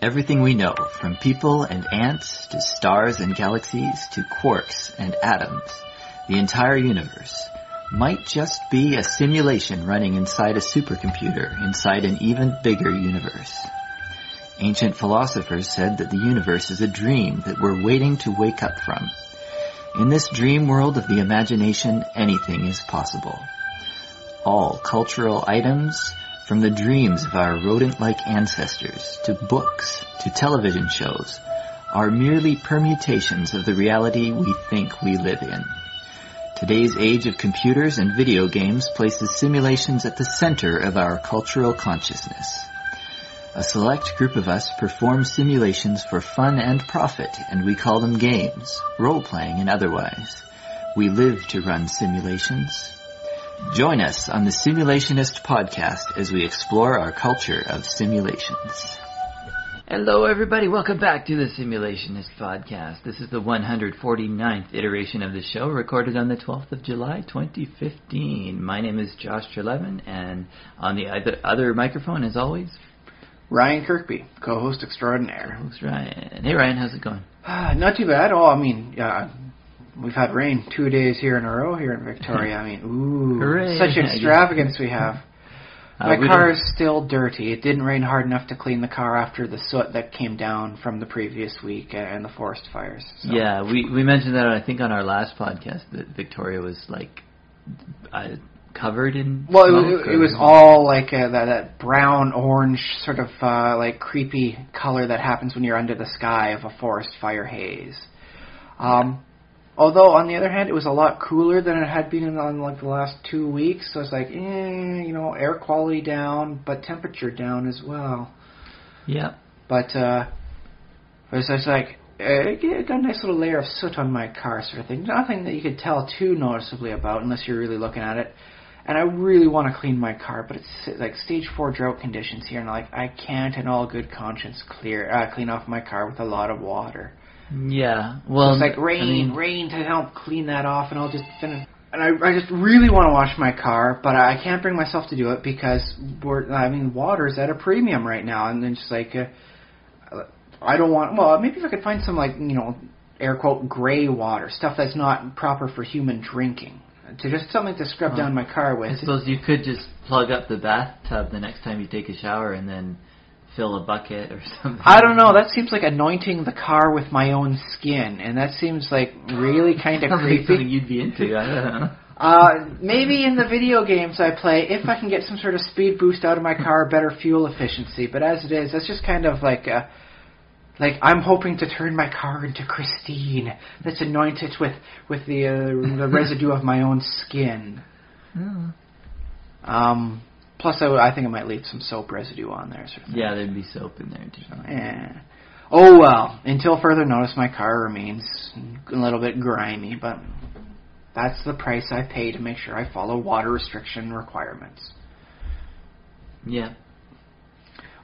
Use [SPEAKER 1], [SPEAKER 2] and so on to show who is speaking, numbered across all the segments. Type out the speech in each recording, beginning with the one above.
[SPEAKER 1] Everything we know, from people and ants to stars and galaxies to quarks and atoms, the entire universe, might just be a simulation running inside a supercomputer inside an even bigger universe. Ancient philosophers said that the universe is a dream that we're waiting to wake up from. In this dream world of the imagination, anything is possible. All cultural items, from the dreams of our rodent-like ancestors, to books, to television shows, are merely permutations of the reality we think we live in. Today's age of computers and video games places simulations at the center of our cultural consciousness. A select group of us perform simulations for fun and profit, and we call them games, role-playing and otherwise. We live to run simulations. Join us on the Simulationist podcast as we explore our culture of simulations. Hello everybody, welcome back to the Simulationist podcast. This is the 149th iteration of the show, recorded on the 12th of July, 2015. My name is Josh Trelevin, and on the other microphone, as always,
[SPEAKER 2] Ryan Kirkby, co-host extraordinaire.
[SPEAKER 1] Co-host Ryan. Hey Ryan, how's it going?
[SPEAKER 2] Not too bad. Oh, I mean, we've had rain 2 days here in a row here in Victoria. I mean, ooh,
[SPEAKER 1] hooray.
[SPEAKER 2] Such extravagance we have. My car is still dirty. It didn't rain hard enough to clean the car after the soot that came down from the previous week and the forest fires. So.
[SPEAKER 1] Yeah, we mentioned that, I think, on our last podcast, that Victoria was, like, covered in
[SPEAKER 2] Well,
[SPEAKER 1] smoke,
[SPEAKER 2] it was all like that brown-orange sort of like creepy color that happens when you're under the sky of a forest fire haze. Although, on the other hand, it was a lot cooler than it had been in like the last 2 weeks. So it's like, air quality down, but temperature down as well.
[SPEAKER 1] Yeah.
[SPEAKER 2] But it's like, it got a nice little layer of soot on my car sort of thing. Nothing that you could tell too noticeably about unless you're really looking at it. And I really want to clean my car, but it's like stage 4 drought conditions here, and I can't in all good conscience clean off my car with a lot of water.
[SPEAKER 1] Yeah, well,
[SPEAKER 2] so it's like rain to help clean that off, and I'll just finish. And I just really want to wash my car, but I can't bring myself to do it because water's at a premium right now, and then just like I don't want. Well, maybe if I could find some air quote gray water, stuff that's not proper for human drinking. To just something to scrub down my car with.
[SPEAKER 1] I suppose you could just plug up the bathtub the next time you take a shower and then fill a bucket or something.
[SPEAKER 2] I don't know. That seems like anointing the car with my own skin, and that seems like really kind of creepy.
[SPEAKER 1] Something you'd be into. I don't know.
[SPEAKER 2] Maybe in the video games I play, if I can get some sort of speed boost out of my car, better fuel efficiency. But as it is, that's just kind of like I'm hoping to turn my car into Christine. Let's anoint it with the residue of my own skin.
[SPEAKER 1] Oh.
[SPEAKER 2] Plus, I think I might leave some soap residue on there. Sort of
[SPEAKER 1] yeah, there'd be soap in there too.
[SPEAKER 2] Yeah. Oh well. Until further notice, my car remains a little bit grimy, but that's the price I pay to make sure I follow water restriction requirements.
[SPEAKER 1] Yeah.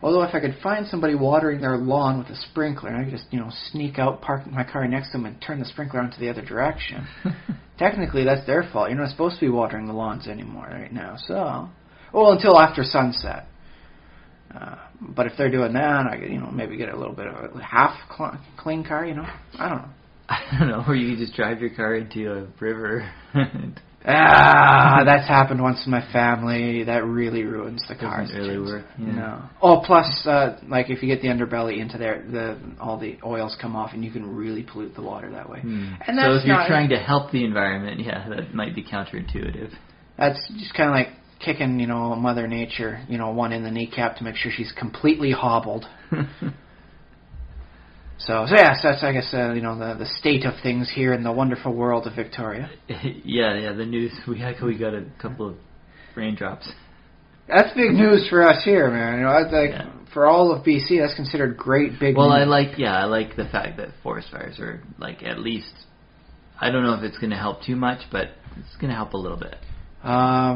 [SPEAKER 2] Although if I could find somebody watering their lawn with a sprinkler, and I could just, sneak out, park my car next to them, and turn the sprinkler onto the other direction. Technically, that's their fault. You're not supposed to be watering the lawns anymore right now. So, well, until after sunset. But if they're doing that, I could, maybe get a little bit of a half clean car. I don't know.
[SPEAKER 1] I don't know. Or you could just drive your car into a river.
[SPEAKER 2] That's happened once in my family. That really ruins the car.
[SPEAKER 1] Doesn't really work. Yeah.
[SPEAKER 2] No. Oh, plus, if you get the underbelly into there, all the oils come off, and you can really pollute the water that way. And that's
[SPEAKER 1] so if you're trying to help the environment, yeah, that might be counterintuitive.
[SPEAKER 2] That's just kind of like kicking, Mother Nature, one in the kneecap to make sure she's completely hobbled. So yes, that's, I guess, the state of things here in the wonderful world of Victoria.
[SPEAKER 1] Yeah, the news, we got a couple of raindrops.
[SPEAKER 2] That's big news for us here, man. For all of BC, that's considered great big news.
[SPEAKER 1] Well, I like the fact that forest fires are, at least, I don't know if it's going to help too much, but it's going to help a little bit.
[SPEAKER 2] I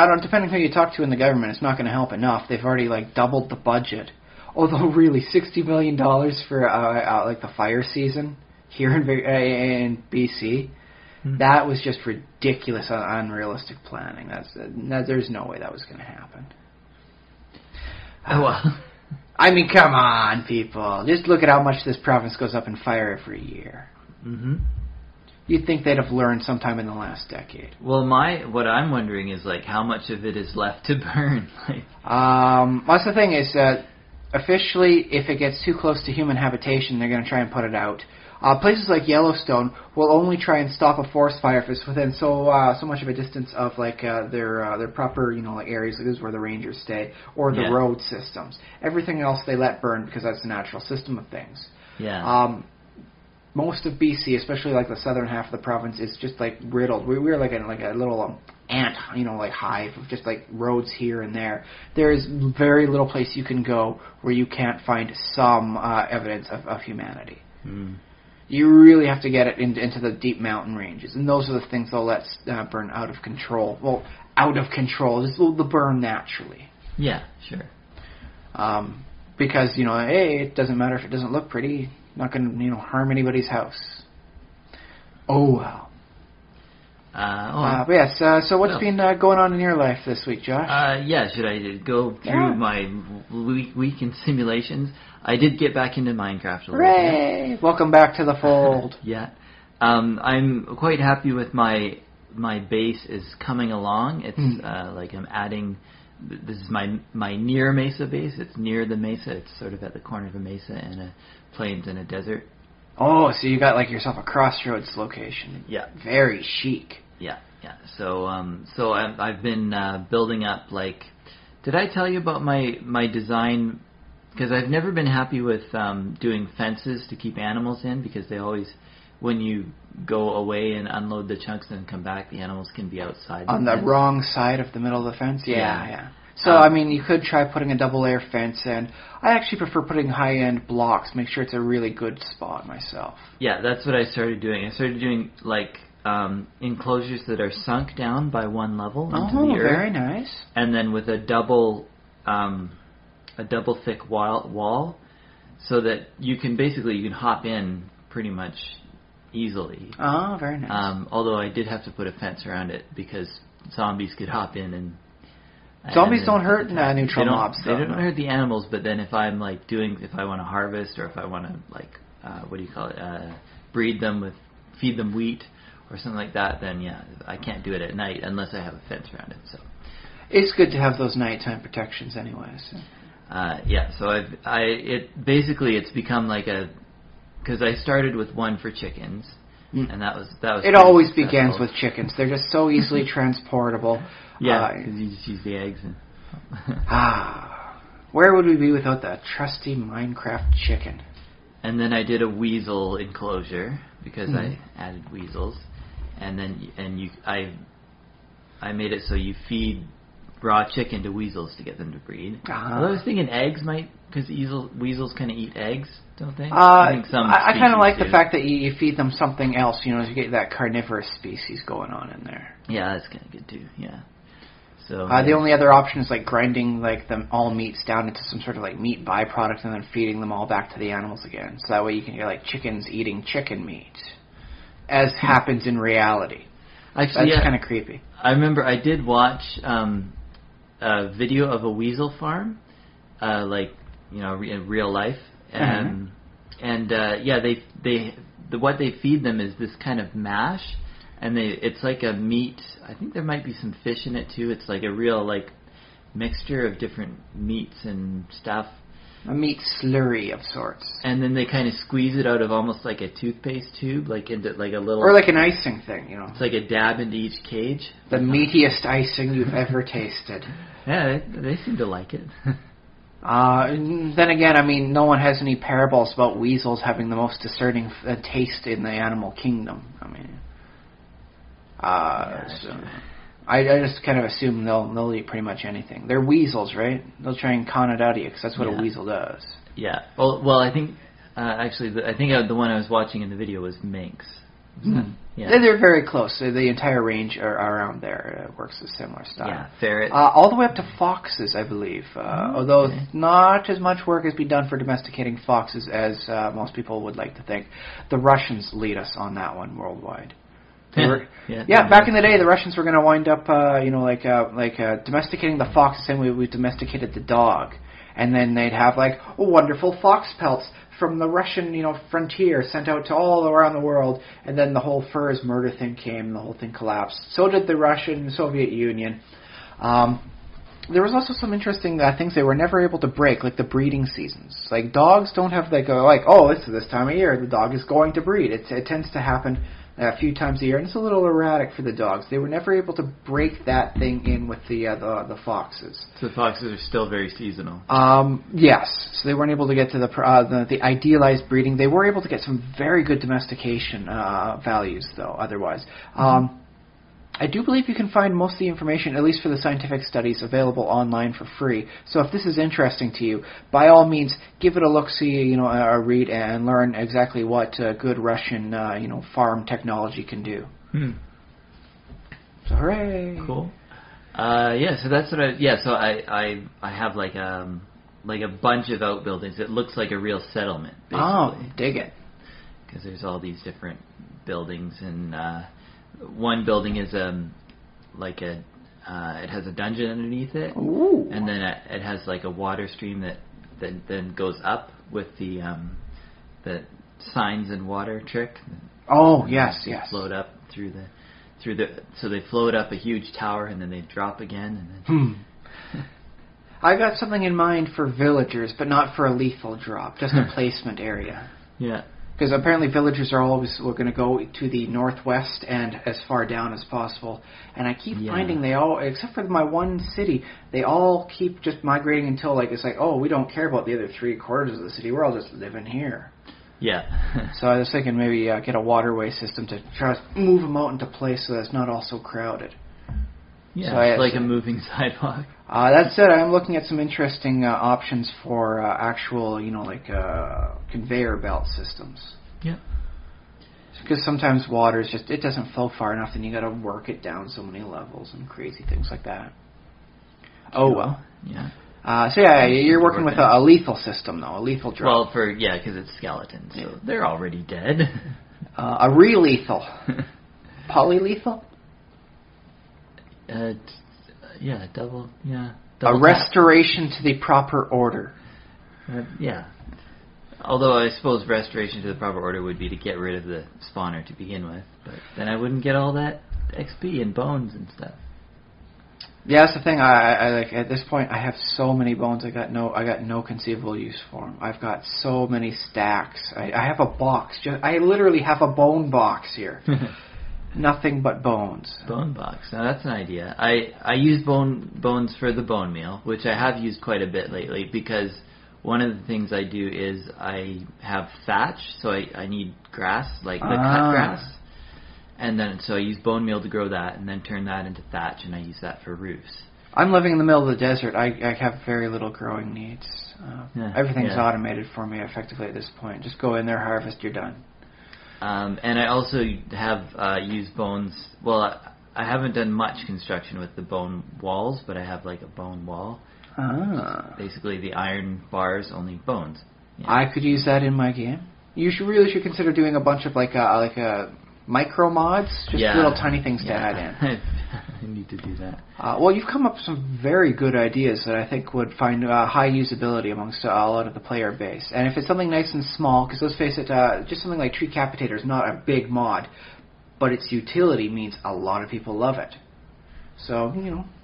[SPEAKER 2] don't, depending on who you talk to in the government, it's not going to help enough. They've already, doubled the budget. Although really, $60 million for the fire season here in BC, that was just ridiculous, unrealistic planning. There's no way that was going to happen.
[SPEAKER 1] Oh well.
[SPEAKER 2] I mean, come on, people. Just look at how much this province goes up in fire every year.
[SPEAKER 1] Mm-hmm.
[SPEAKER 2] You'd think they'd have learned sometime in the last decade.
[SPEAKER 1] Well, what I'm wondering is, like, how much of it is left to burn?
[SPEAKER 2] That's the thing is that officially, if it gets too close to human habitation, they're going to try and put it out. Places like Yellowstone will only try and stop a forest fire if it's within so much of a distance of like their proper like areas. Like this is where the rangers stay, or the road systems. Everything else they let burn because that's the natural system of things.
[SPEAKER 1] Yeah.
[SPEAKER 2] Most of BC, especially like the southern half of the province, is just like riddled. We're like a little ant, like hive of just like roads here and there. There is very little place you can go where you can't find some evidence of humanity. Mm. You really have to get it into the deep mountain ranges, and those are the things they'll let burn out of control. Well, out of control, just they'll burn naturally.
[SPEAKER 1] Yeah, sure.
[SPEAKER 2] Because hey, it doesn't matter if it doesn't look pretty. Not going to harm anybody's house. Oh well. But yes. So what's been going on in your life this week, Josh?
[SPEAKER 1] Should I go through my week in simulations? I did get back into Minecraft a little bit.
[SPEAKER 2] Hooray! Welcome back to the fold.
[SPEAKER 1] Yeah. I'm quite happy with my base is coming along. It's like I'm adding. This is my near mesa base. It's near the mesa. It's sort of at the corner of a mesa and a plains and a desert.
[SPEAKER 2] Oh, so you got like yourself a crossroads location.
[SPEAKER 1] Yeah.
[SPEAKER 2] Very chic.
[SPEAKER 1] Yeah. So I've been building up like. Did I tell you about my design? Because I've never been happy with doing fences to keep animals in, because they always, when you go away and unload the chunks and come back, the animals can be outside.
[SPEAKER 2] On the wrong side of the middle of the fence? Yeah. So, you could try putting a double-layer fence in. I actually prefer putting high-end blocks, make sure it's a really good spot myself. Yeah,
[SPEAKER 1] that's what I started doing. I started doing, like, enclosures that are sunk down by one level into the earth.
[SPEAKER 2] Oh, very nice.
[SPEAKER 1] And then with a double thick wall, so that you can hop in pretty much easily.
[SPEAKER 2] Oh, very nice.
[SPEAKER 1] Although I did have to put a fence around it because zombies could hop in and...
[SPEAKER 2] Zombies don't hurt neutral mobs.
[SPEAKER 1] They don't hurt the animals, but then if I'm if I want to harvest, or if I want to feed them wheat or something like that, then I can't do it at night unless I have a fence around it. So
[SPEAKER 2] it's good to have those nighttime protections, anyways.
[SPEAKER 1] So it's become like because I started with one for chickens, and that was.
[SPEAKER 2] It always begins with chickens. They're just so easily transportable.
[SPEAKER 1] Yeah, because you just use the eggs.
[SPEAKER 2] Where would we be without that trusty Minecraft chicken?
[SPEAKER 1] And then I did a weasel enclosure because I added weasels, and then I made it so you feed raw chicken to weasels to get them to breed. Although I was thinking eggs might, because weasels kind of eat eggs, don't they?
[SPEAKER 2] I think some. I kind of like the fact that you feed them something else. You get that carnivorous species going on in there.
[SPEAKER 1] Yeah, that's kind of good too. Yeah. So
[SPEAKER 2] the only other option is like grinding like all meats down into some sort of like meat byproduct and then feeding them all back to the animals again. So that way you can get like chickens eating chicken meat, as happens in reality.
[SPEAKER 1] Actually,
[SPEAKER 2] that's kind of creepy.
[SPEAKER 1] I remember I did watch a video of a weasel farm, in real life, and what they feed them is this kind of mash. And it's like a meat. I think there might be some fish in it too. It's like a real mixture of different meats and stuff.
[SPEAKER 2] A meat slurry of sorts.
[SPEAKER 1] And then they kind of squeeze it out of almost like a toothpaste tube, into a little.
[SPEAKER 2] Or like an icing thing,
[SPEAKER 1] It's like a dab into each cage.
[SPEAKER 2] The meatiest icing you've ever tasted.
[SPEAKER 1] Yeah, they seem to like it.
[SPEAKER 2] Then again, no one has any parables about weasels having the most discerning taste in the animal kingdom. I just kind of assume they'll eat pretty much anything. They're weasels, right? They'll try and con it out of you because that's what a weasel does.
[SPEAKER 1] Yeah. Well, I think the one I was watching in the video was minks. Yeah.
[SPEAKER 2] They're very close. So the entire range around there works a similar style.
[SPEAKER 1] Yeah, ferrets.
[SPEAKER 2] All the way up to foxes, I believe. Although not as much work has been done for domesticating foxes as most people would like to think. The Russians lead us on that one worldwide. Back in the day, the Russians were going to wind up, domesticating the fox the same way we domesticated the dog. And then they'd have like wonderful fox pelts from the Russian, frontier sent out to all around the world. And then the whole furs murder thing came, and the whole thing collapsed. So did the Russian Soviet Union. There was also some interesting things they were never able to break, like the breeding seasons. Like dogs don't have this time of year the dog is going to breed. It tends to happen a few times a year, and it's a little erratic for the dogs. They were never able to break that thing in with the foxes.
[SPEAKER 1] So the foxes are still very seasonal.
[SPEAKER 2] Yes. So they weren't able to get to the idealized breeding. They were able to get some very good domestication values, though, otherwise. I do believe you can find most of the information, at least for the scientific studies, available online for free. So if this is interesting to you, by all means, give it a look-see, a read, and learn exactly what good Russian, farm technology can do. So hooray!
[SPEAKER 1] Cool. So that's what I have like a bunch of outbuildings. It looks like a real settlement, basically.
[SPEAKER 2] Oh, dig it.
[SPEAKER 1] Because there's all these different buildings, and one building is it has a dungeon underneath it.
[SPEAKER 2] Ooh.
[SPEAKER 1] And then it has like a water stream that then goes up with the signs and water trick.
[SPEAKER 2] Oh, yes.
[SPEAKER 1] Float up through the so they float up a huge tower, and then they drop again, and then
[SPEAKER 2] I got something in mind for villagers, but not for a lethal drop, just a placement area.
[SPEAKER 1] Yeah.
[SPEAKER 2] Because apparently villagers are always going to go to the northwest and as far down as possible. And I keep finding they all, except for my one city, they all keep just migrating until we don't care about the other 3/4 of the city. We're all just living here.
[SPEAKER 1] Yeah.
[SPEAKER 2] So I was thinking maybe get a waterway system to try to move them out into place so that it's not all so crowded.
[SPEAKER 1] Yeah, so it's like a moving sidewalk.
[SPEAKER 2] That said, I'm looking at some interesting options for actual, conveyor belt systems.
[SPEAKER 1] Yeah.
[SPEAKER 2] Because sometimes water is it doesn't flow far enough, and you got to work it down so many levels and crazy things like that. Oh well.
[SPEAKER 1] Yeah.
[SPEAKER 2] You're working with a lethal system though, a lethal drop.
[SPEAKER 1] Well, because it's skeletons, so they're already dead.
[SPEAKER 2] A re-lethal. Polylethal.
[SPEAKER 1] Double.
[SPEAKER 2] A restoration to the proper order.
[SPEAKER 1] Although I suppose restoration to the proper order would be to get rid of the spawner to begin with, but then I wouldn't get all that XP and bones and stuff.
[SPEAKER 2] Yeah, that's the thing. I at this point I have so many bones. I got no conceivable use for them. I've got so many stacks. I have a box. I literally have a bone box here. Nothing but bones.
[SPEAKER 1] Bone box. Now that's an idea. I use bones for the bone meal, which I have used quite a bit lately, because one of the things I do is I have thatch, so I need grass, like the cut grass. And then so I use bone meal to grow that, and then turn that into thatch, and I use that for roofs.
[SPEAKER 2] I'm living in the middle of the desert. I have very little growing needs. Everything's automated for me effectively at this point. Just go in there, harvest, you're done.
[SPEAKER 1] And I also have used bones. Well, I haven't done much construction with the bone walls, but I have like a bone wall. It's basically the iron bars, only bones. Yeah.
[SPEAKER 2] I could use that in my game. You really should consider doing a bunch of like a micro mods, just little tiny things to add in.
[SPEAKER 1] I need to do that.
[SPEAKER 2] Well, you've come up with some very good ideas that I think would find high usability amongst a lot of the player base. And if it's something nice and small, because let's face it, just something like Tree Capitator is not a big mod, but its utility means a lot of people love it. So,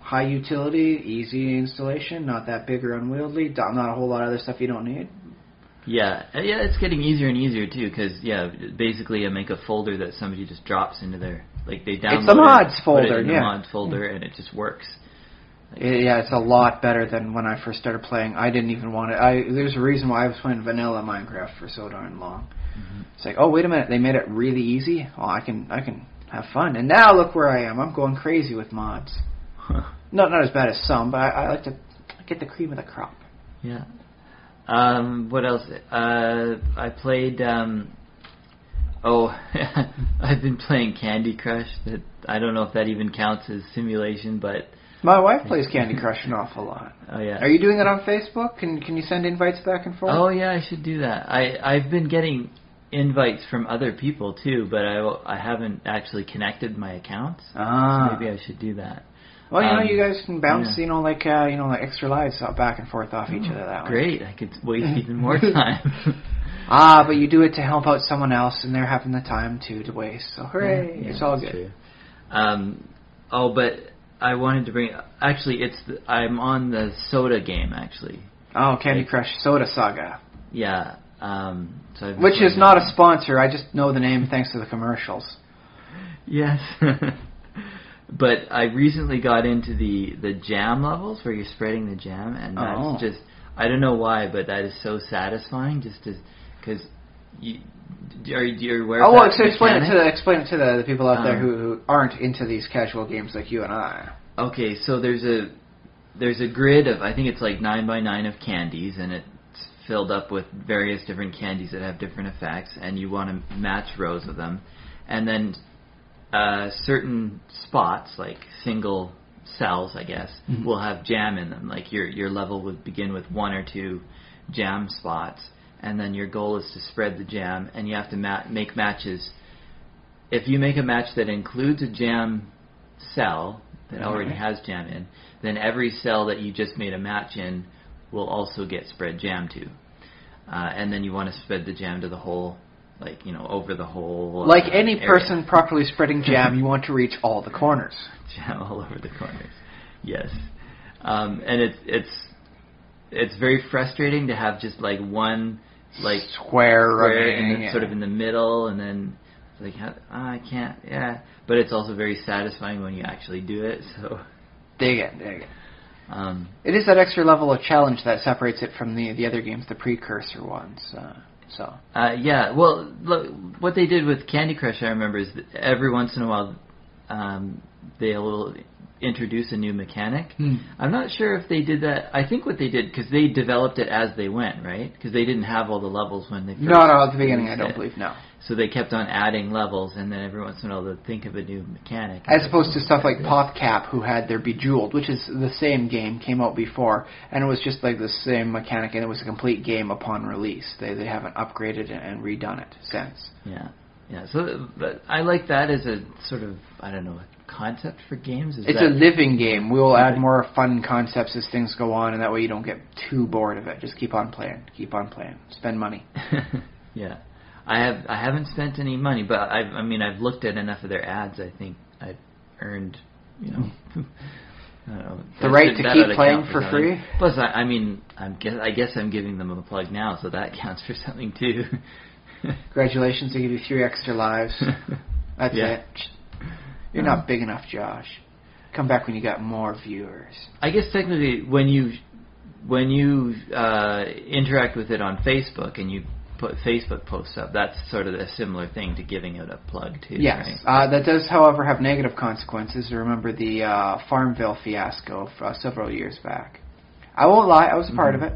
[SPEAKER 2] high utility, easy installation, not that big or unwieldy, not a whole lot of other stuff you don't need.
[SPEAKER 1] Yeah, it's getting easier and easier too, because basically I make a folder that somebody just drops into their, like they download.
[SPEAKER 2] It's a mods folder,
[SPEAKER 1] put it in the mods folder, and it just works.
[SPEAKER 2] It's a lot better than when I first started playing. I didn't even want it. There's a reason why I was playing vanilla Minecraft for so darn long. Mm-hmm. It's like, oh wait a minute, they made it really easy. Oh, I can have fun. And now look where I am. I'm going crazy with mods. Not as bad as some, but I like to get the cream of the crop.
[SPEAKER 1] Yeah. What else? I played. I've been playing Candy Crush. That I don't know if that even counts as simulation, but
[SPEAKER 2] my wife plays Candy Crush an awful lot.
[SPEAKER 1] Oh yeah.
[SPEAKER 2] Are you doing it on Facebook? Can you send invites back and forth?
[SPEAKER 1] Oh yeah, I should do that. I've been getting invites from other people too, but I haven't actually connected my accounts. So maybe I should do that.
[SPEAKER 2] Well, you guys can bounce, like extra lives back and forth off each other that way.
[SPEAKER 1] Great, I could waste even more time.
[SPEAKER 2] But you do it to help out someone else, and they're having the time to waste. So hooray! It's all good.
[SPEAKER 1] True. But I wanted to bring. Actually, I'm on the Soda game actually.
[SPEAKER 2] Oh, Candy Crush Soda Saga.
[SPEAKER 1] Yeah.
[SPEAKER 2] Which is not a sponsor. I just know the name thanks to the commercials.
[SPEAKER 1] Yes. But I recently got into the jam levels where you're spreading the jam, and that's just, I don't know why, but that is so satisfying just because you're aware of that
[SPEAKER 2] explain it to the people out there who aren't into these casual games like you and I.
[SPEAKER 1] Okay, so there's a grid of, I think it's like 9 by 9 of candies, and it's filled up with various different candies that have different effects, and you want to match rows of them. And then certain spots, like single cells, I guess, will have jam in them. Like your level would begin with 1 or 2 jam spots, and then your goal is to spread the jam, and you have to make matches. If you make a match that includes a jam cell that already has jam in, then every cell that you just made a match in will also get spread jam to. And then you want to spread the jam to the whole, over the whole
[SPEAKER 2] like any
[SPEAKER 1] area.
[SPEAKER 2] Person properly spreading jam, you want to reach all the corners.
[SPEAKER 1] Jam all over the corners. Yes. And it's very frustrating to have just like one
[SPEAKER 2] square
[SPEAKER 1] in sort of in the middle, and then it's like, I can't, but it's also very satisfying when you actually do it, so...
[SPEAKER 2] Dig it. It is that extra level of challenge that separates it from the other games, the precursor ones,
[SPEAKER 1] well, look, what they did with Candy Crush, I remember, is that every once in a while they'll introduce a new mechanic. I'm not sure if they did that. I think what they did, because they developed it as they went, right? Because they didn't have all the levels when they first...
[SPEAKER 2] No, at the beginning, I don't believe, no.
[SPEAKER 1] So they kept on adding levels, and then every once in a while they'd think of a new mechanic.
[SPEAKER 2] As opposed to stuff like PopCap, who had their Bejeweled, which is the same game, came out before, and it was just like the same mechanic, and it was a complete game upon release. They haven't upgraded and redone it since.
[SPEAKER 1] Yeah. So, but I like that as a sort of, I don't know, concept for games.
[SPEAKER 2] It's a living game. We will add more fun concepts as things go on, and that way you don't get too bored of it. Just keep on playing. Spend money.
[SPEAKER 1] Yeah. I haven't spent any money, but I've looked at enough of their ads. I think I've earned, I don't know,
[SPEAKER 2] the right to keep playing for free.
[SPEAKER 1] Plus, I guess I'm giving them a plug now, so that counts for something too.
[SPEAKER 2] Congratulations! They give you 3 extra lives. That's it. You're not big enough, Josh. Come back when you got more viewers.
[SPEAKER 1] I guess technically, when you interact with it on Facebook and you put Facebook posts up, that's sort of a similar thing to giving out a plug too.
[SPEAKER 2] Yes,
[SPEAKER 1] right?
[SPEAKER 2] That does, however, have negative consequences. Remember the Farmville fiasco several years back. I won't lie, I was a part of it.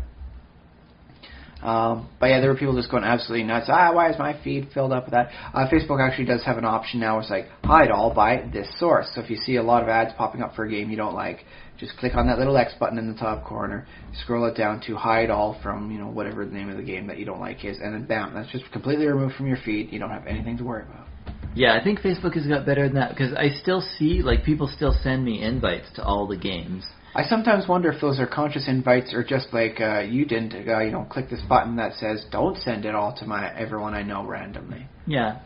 [SPEAKER 2] But yeah, there were people just going absolutely nuts. Why is my feed filled up with that? Facebook actually does have an option now. It's like, hide all by this source. So if you see a lot of ads popping up for a game you don't like, just click on that little X button in the top corner, scroll it down to hide all from, whatever the name of the game that you don't like is, and then bam, that's just completely removed from your feed. You don't have anything to worry about.
[SPEAKER 1] Yeah, I think Facebook has got better than that, because I still see, people still send me invites to all the games.
[SPEAKER 2] I sometimes wonder if those are conscious invites or just like you didn't, click this button that says don't send it all to everyone I know randomly.
[SPEAKER 1] Yeah,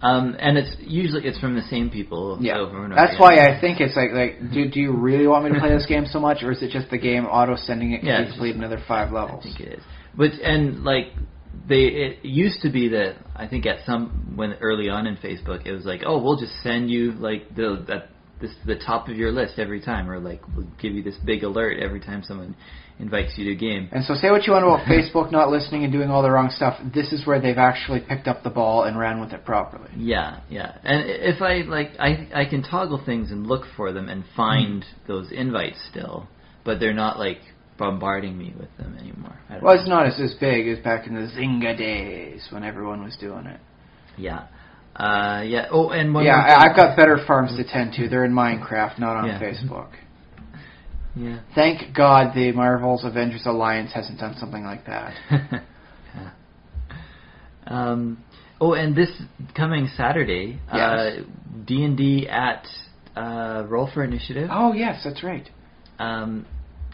[SPEAKER 1] and it's usually from the same people over and over.
[SPEAKER 2] That's why I think it's like do you really want me to play this game so much, or is it just the game auto sending it to complete another 5 levels?
[SPEAKER 1] I think it is. But it used to be that I think when early on in Facebook it was like, oh, we'll just send you the top of your list every time, or we'll give you this big alert every time someone invites you to a game. And
[SPEAKER 2] so say what you want about Facebook not listening and doing all the wrong stuff, this is where they've actually picked up the ball and ran with it properly.
[SPEAKER 1] Yeah. And if I can toggle things and look for them and find those invites still, but they're not bombarding me with them anymore.
[SPEAKER 2] It's not as big as back in the Zynga days when everyone was doing it.
[SPEAKER 1] Yeah. Oh, and
[SPEAKER 2] I've got better farms to tend to. They're in Minecraft, not on Facebook.
[SPEAKER 1] Yeah.
[SPEAKER 2] Thank God the Marvel's Avengers Alliance hasn't done something like that.
[SPEAKER 1] And this coming Saturday, D&D at roll for initiative.
[SPEAKER 2] Oh, yes, that's right.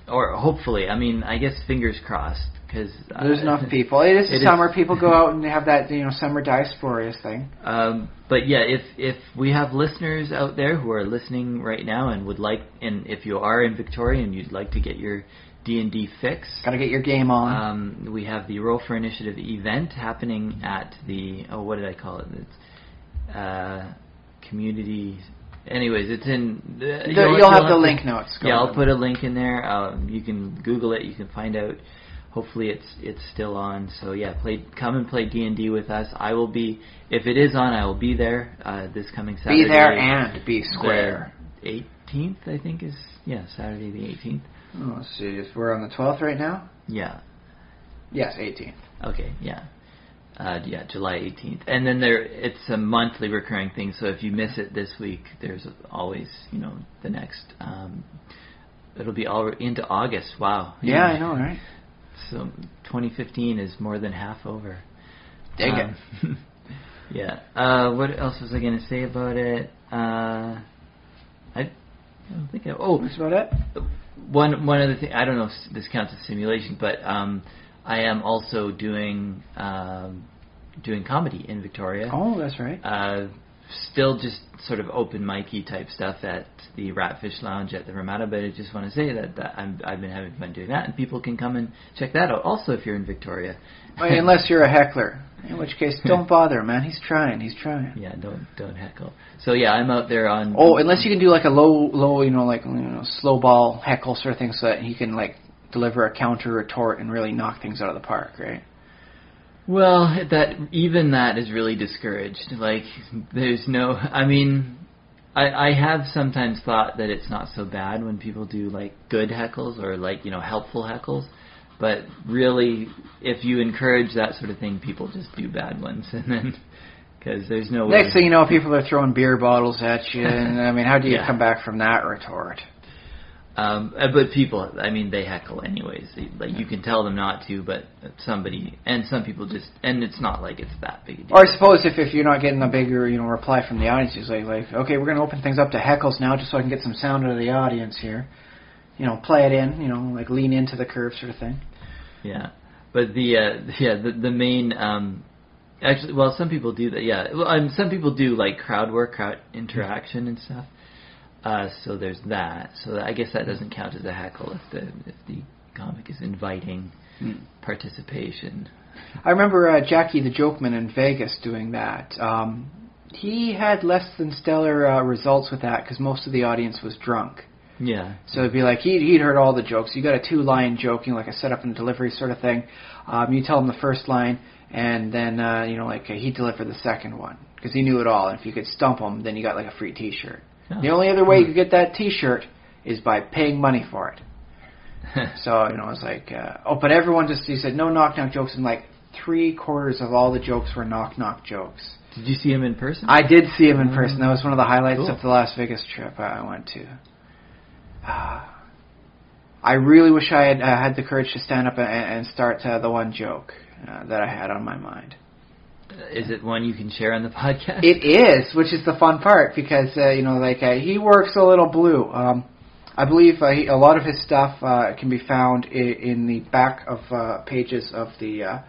[SPEAKER 1] Or hopefully, I mean, I guess fingers crossed, because
[SPEAKER 2] there's enough people. It is summer. People go out and have that summer diaspora thing.
[SPEAKER 1] But yeah, if we have listeners out there who are listening right now and would like, and if you are in Victoria and you'd like to get your D&D fix,
[SPEAKER 2] gotta get your game on.
[SPEAKER 1] We have the Roll for Initiative event happening at the what did I call it? It's community. Anyways, it's in.
[SPEAKER 2] You'll have the link notes.
[SPEAKER 1] Yeah, I'll put a link in there. You can Google it. You can find out. Hopefully, it's still on. So yeah, come and play D&D with us. I will be. If it is on, I will be there this coming Saturday.
[SPEAKER 2] Be there and be square.
[SPEAKER 1] The 18th, I think, is Saturday the 18th.
[SPEAKER 2] Oh, let's see. We're on the 12th right now.
[SPEAKER 1] Yeah.
[SPEAKER 2] Yes, 18th.
[SPEAKER 1] Okay. Yeah. July 18th. And then it's a monthly recurring thing, so if you miss it this week, there's always, the next, it'll be all into August. Wow.
[SPEAKER 2] Yeah, I know, right?
[SPEAKER 1] So 2015 is more than half over.
[SPEAKER 2] Dang it.
[SPEAKER 1] Yeah. What else was I going to say about it? I don't think
[SPEAKER 2] that's about it?
[SPEAKER 1] One other thing, I don't know if this counts as simulation, but I am also doing comedy in Victoria.
[SPEAKER 2] Oh, that's right.
[SPEAKER 1] Still just sort of open mic-y type stuff at the Ratfish Lounge at the Ramada, but I just want to say that I've been having fun doing that, and people can come and check that out. Also, if you're in Victoria,
[SPEAKER 2] unless you're a heckler, in which case don't bother, man. He's trying.
[SPEAKER 1] Yeah, don't heckle. So yeah, I'm out there on.
[SPEAKER 2] Oh, unless you can do like a low, slow ball heckle sort of thing, so that he can deliver a counter retort and really knock things out of the park, right?
[SPEAKER 1] Well, that is really discouraged. There's no. I mean, I have sometimes thought that it's not so bad when people do good heckles or helpful heckles, but really, if you encourage that sort of thing, people just do bad ones, and then because there's no way.
[SPEAKER 2] Next thing you know, people are throwing beer bottles at you, and I mean, how do you come back from that retort?
[SPEAKER 1] But people, I mean, they heckle anyways. You can tell them not to, but some people just, and it's not like it's that big a deal.
[SPEAKER 2] Or I suppose if you're not getting a bigger, reply from the audience, it's like, okay, we're going to open things up to heckles now, just so I can get some sound out of the audience here. Play it in, lean into the curve sort of thing.
[SPEAKER 1] Yeah, but the main, actually, well, some people do that. Yeah, well, some people do crowd work, crowd interaction and stuff. So there's that. So I guess that doesn't count as a heckle if the comic is inviting participation.
[SPEAKER 2] I remember Jackie the Jokeman in Vegas doing that. He had less than stellar results with that because most of the audience was drunk.
[SPEAKER 1] Yeah.
[SPEAKER 2] So it'd be he'd heard all the jokes. You got a 2-line joke, like a setup and delivery sort of thing. You tell him the first line, and then he'd deliver the second one because he knew it all. And if you could stump him, then you got a free T-shirt. The only other way you could get that T-shirt is by paying money for it. So, it's but everyone he said no knock-knock jokes, and 3/4 of all the jokes were knock-knock jokes.
[SPEAKER 1] Did you see him in person?
[SPEAKER 2] I did see him in person. That was one of the highlights of the Las Vegas trip I went to. I really wish I had the courage to stand up and start the one joke that I had on my mind.
[SPEAKER 1] Is it one you can share on the podcast?
[SPEAKER 2] It is, which is the fun part, because he works a little blue. I believe a lot of his stuff can be found in the back of pages of the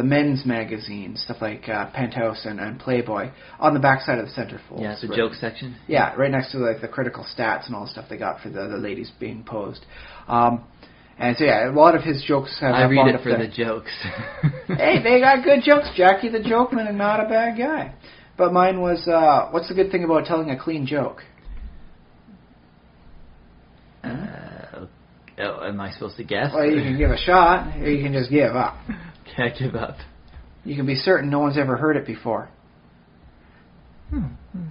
[SPEAKER 2] men's magazine, stuff like Penthouse and Playboy, on the back side of the centerfold.
[SPEAKER 1] Yeah, it's a joke section.
[SPEAKER 2] Yeah, right next to the critical stats and all the stuff they got for the ladies being posed. And so yeah, a lot of his jokes have.
[SPEAKER 1] I read it for the jokes.
[SPEAKER 2] Hey, they got good jokes. Jackie the Jokeman, and not a bad guy. But mine was, what's the good thing about telling a clean joke?
[SPEAKER 1] Am I supposed to guess?
[SPEAKER 2] Well, you can give a shot, or you can just give up.
[SPEAKER 1] Can't give up.
[SPEAKER 2] You can be certain no one's ever heard it before.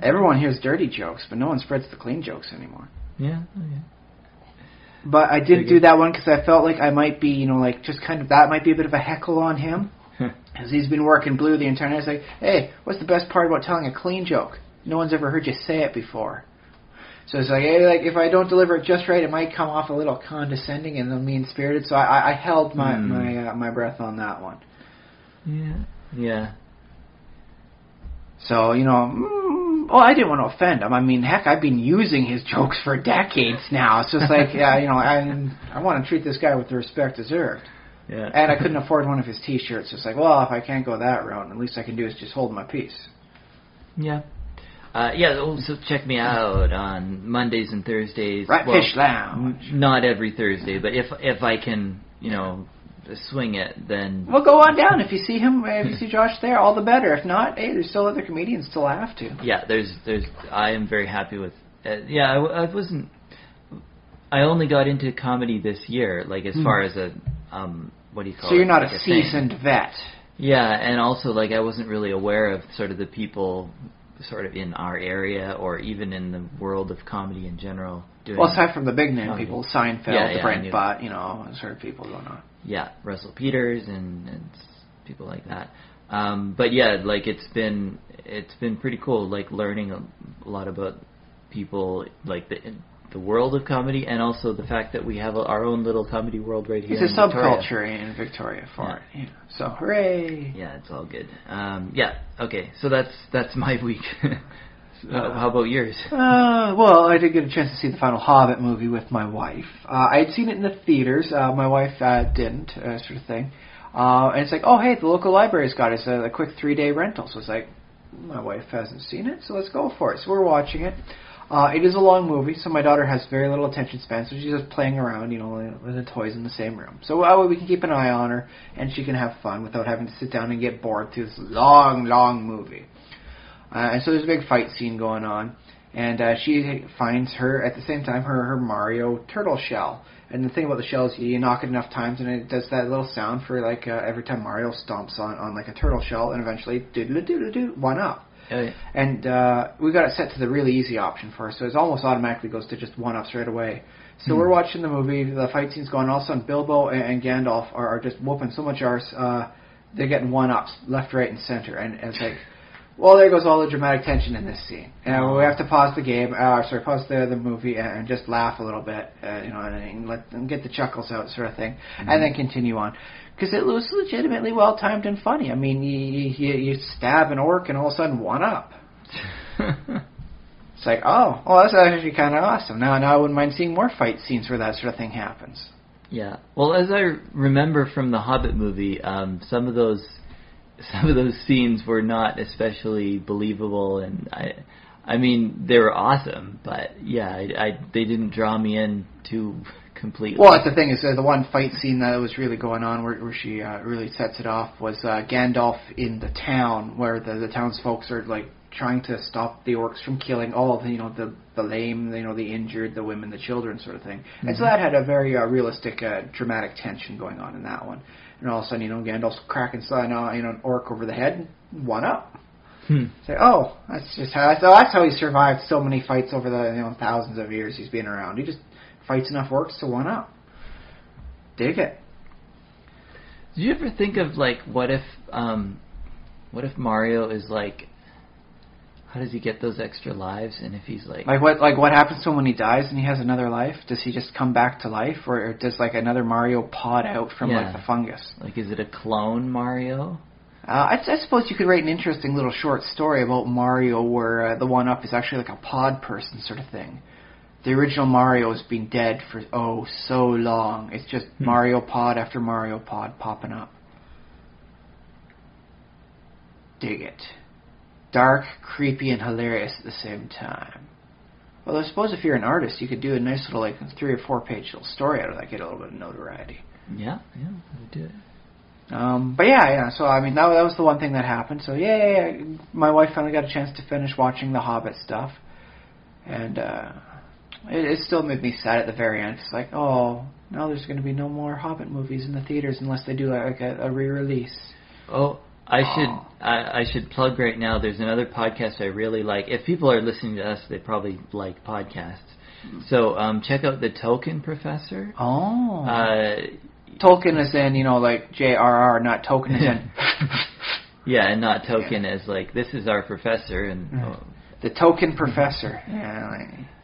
[SPEAKER 2] Everyone hears dirty jokes, but no one spreads the clean jokes anymore.
[SPEAKER 1] Yeah, okay.
[SPEAKER 2] But I didn't do that one because I felt like I might be, just kind of, that might be a bit of a heckle on him. Because he's been working blue the entire night. It's like, hey, what's the best part about telling a clean joke? No one's ever heard you say it before. So it's like, hey, if I don't deliver it just right, it might come off a little condescending and mean-spirited. So I held my breath on that one.
[SPEAKER 1] Yeah.
[SPEAKER 2] So, Oh, I didn't want to offend him. I mean, heck, I've been using his jokes for decades now. It's just like, I want to treat this guy with the respect deserved.
[SPEAKER 1] Yeah.
[SPEAKER 2] And I couldn't afford one of his T-shirts. It's like, well, if I can't go that route, the least I can do is just hold my peace.
[SPEAKER 1] Yeah. So check me out on Mondays and Thursdays.
[SPEAKER 2] Fish Lounge.
[SPEAKER 1] Not every Thursday, but if I can, swing it, then...
[SPEAKER 2] Well, go on down. If you see him, if you see Josh there, all the better. If not, hey, there's still other comedians to laugh to.
[SPEAKER 1] Yeah, I am very happy with... I wasn't... I only got into comedy this year, like, as far as a... what do you call it?
[SPEAKER 2] So you're not
[SPEAKER 1] like
[SPEAKER 2] a seasoned vet.
[SPEAKER 1] Yeah, and also, like, I wasn't really aware of sort of the people sort of in our area or even in the world of comedy in general.
[SPEAKER 2] Well, aside from the big name people, Seinfeld, Brent Butt, sort of people going on.
[SPEAKER 1] Yeah, Russell Peters and people like that. But yeah, like it's been pretty cool, like learning a lot about people, like the world of comedy, and also the fact that we have our own little comedy world right here.
[SPEAKER 2] It's a subculture in Victoria for it. Yeah. So hooray!
[SPEAKER 1] Yeah, it's all good. Okay. So that's my week. How about yours?
[SPEAKER 2] Well, I did get a chance to see the final Hobbit movie with my wife. I had seen it in the theaters. My wife didn't, sort of thing. And it's like, oh, hey, the local library's got us a quick 3-day rental. So it's like, my wife hasn't seen it, so let's go for it. So we're watching it. It is a long movie, so my daughter has very little attention span, so she's just playing around, with the toys in the same room. So we can keep an eye on her, and she can have fun without having to sit down and get bored through this long, long movie. And so there's a big fight scene going on, and she finds at the same time, her Mario turtle shell. And the thing about the shell is you knock it enough times, and it does that little sound for, like, every time Mario stomps on like, a turtle shell, and eventually, doodle-doodle-doo, 1-up.
[SPEAKER 1] Okay.
[SPEAKER 2] And we got it set to the really easy option for her, so it almost automatically goes to just 1-ups right away. So we're watching the movie, the fight scene's going on, all of a sudden Bilbo and Gandalf are just whooping so much arse, they're getting 1-ups, left, right, and center, and it's like, well, there goes all the dramatic tension in this scene. And we have to pause the game, pause the movie and just laugh a little bit, and let them get the chuckles out, sort of thing, and then continue on. Because it was legitimately well-timed and funny. I mean, you stab an orc and all of a sudden 1-up. It's like, that's actually kind of awesome. Now I wouldn't mind seeing more fight scenes where that sort of thing happens.
[SPEAKER 1] Yeah. Well, as I remember from the Hobbit movie, some of those scenes were not especially believable, and I mean, they were awesome, but yeah, they didn't draw me in too completely. Well,
[SPEAKER 2] that's the thing, is the one fight scene that was really going on where she really sets it off was Gandalf in the town, where the townsfolk are like trying to stop the orcs from killing all of the lame, the injured, the women, the children, sort of thing. Mm-hmm. And so that had a very realistic, dramatic tension going on in that one. And all of a sudden, Gandalf's cracking an orc over the head, 1-up. Say, that's just that's how he survived so many fights over the thousands of years he's been around. He just fights enough orcs to 1-up. Dig it.
[SPEAKER 1] Do you ever think of like what if Mario is like, how does he get those extra lives? And if he's like
[SPEAKER 2] what happens to him when he dies and he has another life? Does he just come back to life, or does like another Mario pod out from like the fungus? Like,
[SPEAKER 1] is it a clone Mario?
[SPEAKER 2] I suppose you could write an interesting little short story about Mario where the 1-up is actually like a pod person sort of thing. The original Mario has been dead for so long. It's just Mario pod after Mario pod popping up. Dig it. Dark, creepy, and hilarious at the same time. Well, I suppose if you're an artist, you could do a nice little 3 or 4 page little story out of that, get a little bit of notoriety.
[SPEAKER 1] Yeah, I would do it.
[SPEAKER 2] But yeah. So I mean, that was the one thing that happened. So yeah. My wife finally got a chance to finish watching the Hobbit stuff, and it still made me sad at the very end. It's like, now there's going to be no more Hobbit movies in the theaters unless they do like a re-release.
[SPEAKER 1] I should plug right now. There's another podcast I really like. If people are listening to us, they probably like podcasts. So check out the Tolkein Professor.
[SPEAKER 2] Tolkien is in, like J.R.R., not Tolkien is in...
[SPEAKER 1] Yeah, and not Tolkien as like, this is our professor. And
[SPEAKER 2] the Tolkien Professor. Yeah,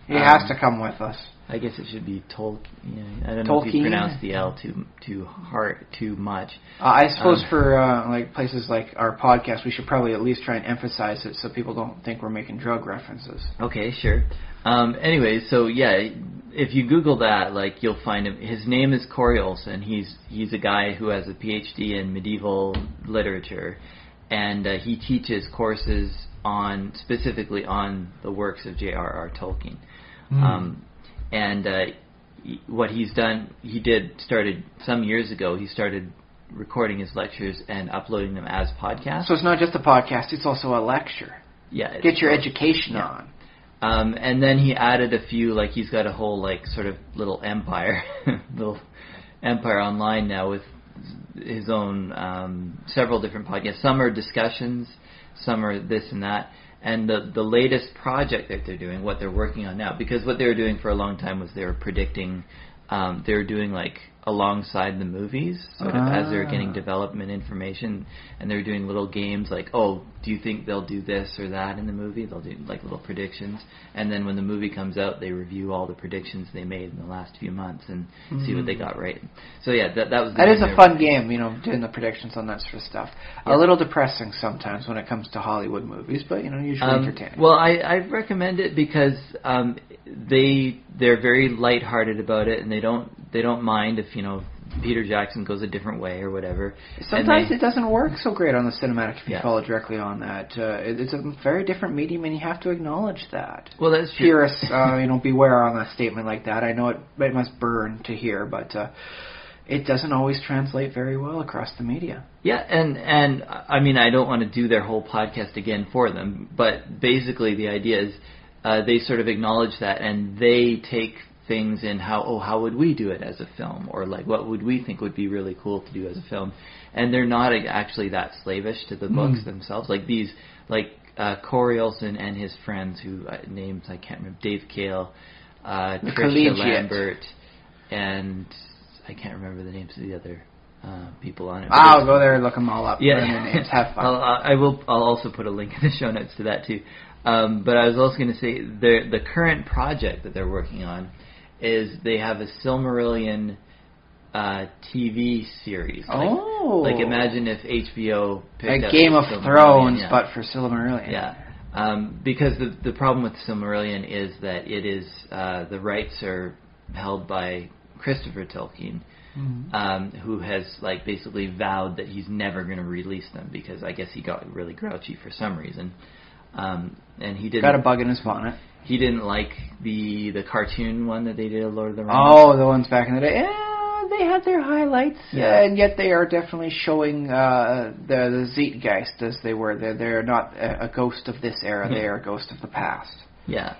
[SPEAKER 2] He has to come with us.
[SPEAKER 3] I guess it should be Tolkien. I don't know if you pronounce the L too much.
[SPEAKER 2] I suppose for like places like our podcast, we should probably at least try and emphasize it so people don't think we're making drug references.
[SPEAKER 3] Okay, sure. Anyway, so yeah, if you Google that, like you'll find him. His name is Coriolse, and he's a guy who has a PhD in medieval literature, and he teaches courses specifically on the works of J.R.R. Tolkien. And what he's done, started some years ago, he started recording his lectures and uploading them as podcasts.
[SPEAKER 2] So it's not just a podcast, it's also a lecture.
[SPEAKER 3] Yeah.
[SPEAKER 2] Get your education on.
[SPEAKER 3] And then he added a few, like he's got a whole like sort of little empire online now with his own several different podcasts. Some are discussions, some are this and that. And the latest project that they're doing, what they're working on now, because what they were doing for a long time was they were predicting, they were doing like alongside the movies, sort of as they were getting development information, and they were doing little games like, oh, do you think they'll do this or that in the movie? They'll do like little predictions, and then when the movie comes out, they review all the predictions they made in the last few months and see what they got right. So yeah, that was
[SPEAKER 2] that is a fun game, doing the predictions on that sort of stuff. Yeah. A little depressing sometimes when it comes to Hollywood movies, but usually entertaining.
[SPEAKER 3] Well, I recommend it because they're very lighthearted about it, and they don't mind if Peter Jackson goes a different way or whatever.
[SPEAKER 2] Sometimes it doesn't work so great on the cinematic if you follow directly on that. It's a very different medium, and you have to acknowledge that.
[SPEAKER 3] Well, that's true.
[SPEAKER 2] Purists, beware on a statement like that. I know it must burn to hear, but it doesn't always translate very well across the media.
[SPEAKER 3] Yeah, and I mean, I don't want to do their whole podcast again for them, but basically the idea is they sort of acknowledge that, and they take things in how would we do it as a film, or like what would we think would be really cool to do as a film, and they're not actually that slavish to the books themselves. Like these, like Corey Olsen and his friends, who names I can't remember, Dave Cale, Tricia Lambert, and I can't remember the names of the other people on it.
[SPEAKER 2] I'll go there and look them all up. Yeah, their names. Have fun.
[SPEAKER 3] I'll also put a link in the show notes to that too. But I was also going to say the current project that they're working on is they have a Silmarillion TV series. Like imagine if HBO picked up
[SPEAKER 2] Game of Thrones, but for Silmarillion.
[SPEAKER 3] Yeah, because the problem with Silmarillion is that it is the rights are held by Christopher Tolkien, who has like basically vowed that he's never going to release them because I guess he got really grouchy for some reason, and he didn't.
[SPEAKER 2] Got a bug in his bonnet.
[SPEAKER 3] He didn't like the cartoon one that they did of Lord of the Rings.
[SPEAKER 2] Oh, the ones back in the day. Yeah, they had their highlights, and yet they are definitely showing the Zeitgeist as they were. They're not a ghost of this era. They are a ghost of the past.
[SPEAKER 3] Yeah.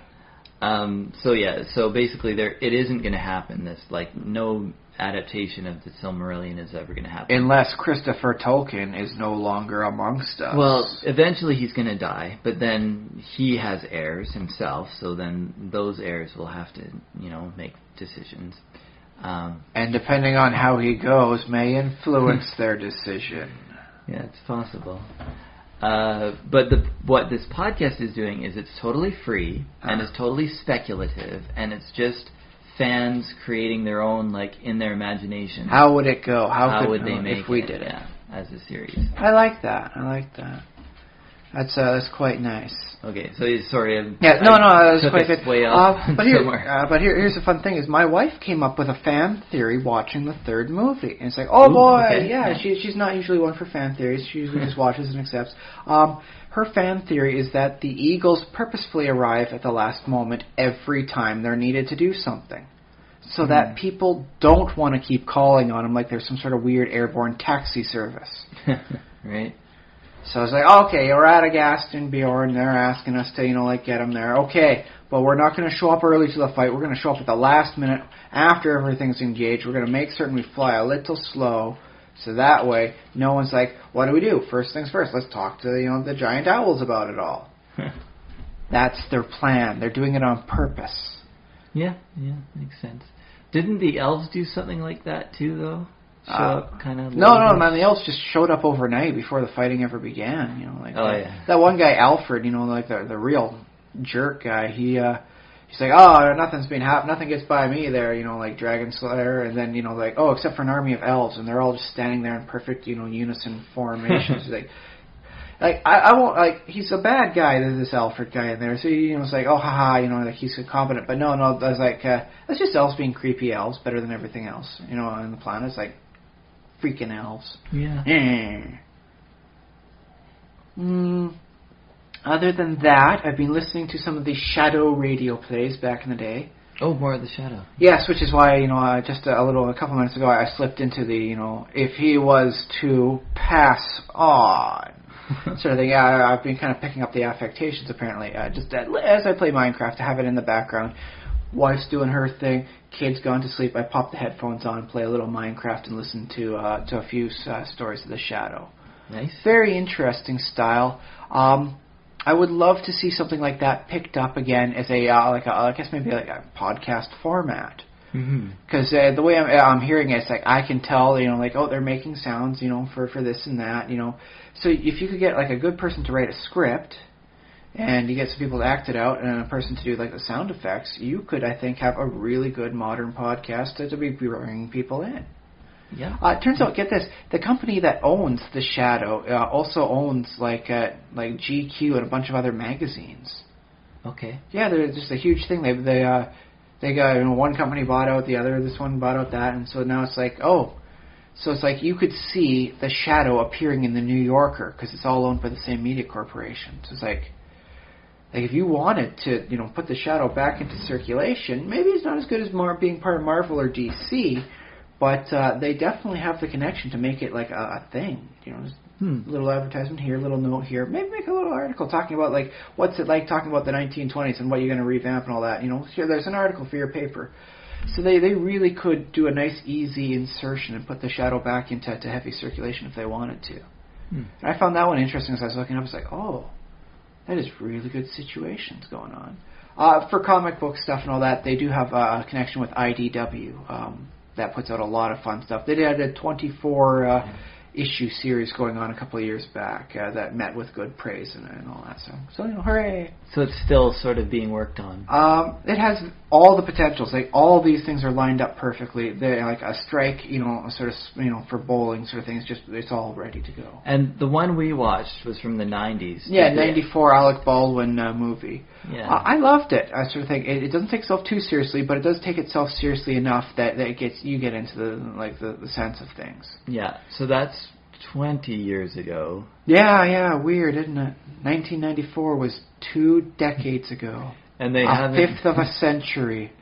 [SPEAKER 3] So basically, it isn't going to happen. This no adaptation of the Silmarillion is ever going to happen
[SPEAKER 2] unless Christopher Tolkien is no longer amongst us.
[SPEAKER 3] Well, eventually he's going to die, but then he has heirs himself. So then those heirs will have to, make decisions.
[SPEAKER 2] And depending on how he goes, may influence their decision.
[SPEAKER 3] Yeah, it's possible. But what this podcast is doing is it's totally free and it's totally speculative, and it's just fans creating their own, in their imagination.
[SPEAKER 2] How would it go? How
[SPEAKER 3] would they make
[SPEAKER 2] if we did it
[SPEAKER 3] as a series?
[SPEAKER 2] I like that. That's quite nice.
[SPEAKER 3] Okay, so sorry.
[SPEAKER 2] That's quite good.
[SPEAKER 3] Way off
[SPEAKER 2] but here's the fun thing: is my wife came up with a fan theory watching the third movie, and it's like, oh boy, okay. She's not usually one for fan theories. She usually just watches and accepts. Her fan theory is that the Eagles purposefully arrive at the last moment every time they're needed to do something, so that people don't want to keep calling on them like there's some sort of weird airborne taxi service.
[SPEAKER 3] Right.
[SPEAKER 2] So it's like, okay, we're at a Gaston Bjorn. They're asking us to, get them there. Okay, but we're not going to show up early to the fight. We're going to show up at the last minute after everything's engaged. We're going to make certain we fly a little slow, so that way no one's like, what do we do? First things first, let's talk to the giant owls about it all. That's their plan. They're doing it on purpose.
[SPEAKER 3] Yeah, makes sense. Didn't the elves do something like that too, though? Show up kind of.
[SPEAKER 2] No, man. The elves just showed up overnight before the fighting ever began. That one guy Alfred, the real jerk guy. He He's like, oh, nothing gets by me there, like Dragon Slayer, and then, like, oh, except for an army of elves, and they're all just standing there in perfect, unison formations. I won't, like, he's a bad guy, there's this Alfred guy in there, so, it's like, oh, haha, like, he's incompetent, but no, I was like, that's just elves being creepy elves, better than everything else, on the planet. It's like, freaking elves.
[SPEAKER 3] Yeah.
[SPEAKER 2] Other than that, I've been listening to some of the Shadow radio plays back in the day.
[SPEAKER 3] Oh, more of the Shadow.
[SPEAKER 2] Yes, which is why, just a couple minutes ago, I slipped into the, if he was to pass on sort of thing. Yeah, I've been kind of picking up the affectations, apparently. Just as I play Minecraft, to have it in the background. Wife's doing her thing, kid's gone to sleep, I pop the headphones on, play a little Minecraft, and listen to a few stories of the Shadow.
[SPEAKER 3] Nice. Very
[SPEAKER 2] interesting style. I would love to see something like that picked up again as I guess maybe like a podcast format. Because the way I'm hearing it, it's like I can tell, like, oh, they're making sounds, for this and that, So if you could get like a good person to write a script, and you get some people to act it out, and a person to do like the sound effects, you could, I think, have a really good modern podcast to be bringing people in.
[SPEAKER 3] Yeah.
[SPEAKER 2] It turns out, get this, the company that owns The Shadow also owns like GQ and a bunch of other magazines.
[SPEAKER 3] Okay.
[SPEAKER 2] Yeah, they're just a huge thing. They got one company bought out the other, this one bought out that, and so now it's like, oh, so it's like you could see The Shadow appearing in the New Yorker because it's all owned by the same media corporation. So it's like if you wanted to, put The Shadow back into circulation, maybe it's not as good as being part of Marvel or DC. But they definitely have the connection to make it like a thing. Just a little advertisement here, a little note here. Maybe make a little article talking about like what's it like talking about the 1920s and what you're going to revamp and all that. Here, there's an article for your paper. So they really could do a nice, easy insertion and put The Shadow back into heavy circulation if they wanted to. And I found that one interesting as I was looking up. I was like, oh, that is really good situations going on. For comic book stuff and all that, they do have a connection with IDW. That puts out a lot of fun stuff. They had a 24-issue series going on a couple of years back that met with good praise and all that. So hooray!
[SPEAKER 3] So it's still sort of being worked on.
[SPEAKER 2] It has all the potentials. Like all these things are lined up perfectly. They're like a strike, sort of, for bowling sort of thing. It's all ready to go.
[SPEAKER 3] And the one we watched was from the 90s.
[SPEAKER 2] Yeah, 94 Alec Baldwin movie.
[SPEAKER 3] Yeah.
[SPEAKER 2] I loved it. I sort of think it doesn't take itself too seriously, but it does take itself seriously enough that you get into the sense of things.
[SPEAKER 3] Yeah. So that's 20 years ago.
[SPEAKER 2] Yeah, weird, isn't it? 1994 was 2 decades ago.
[SPEAKER 3] And they
[SPEAKER 2] a fifth of a century.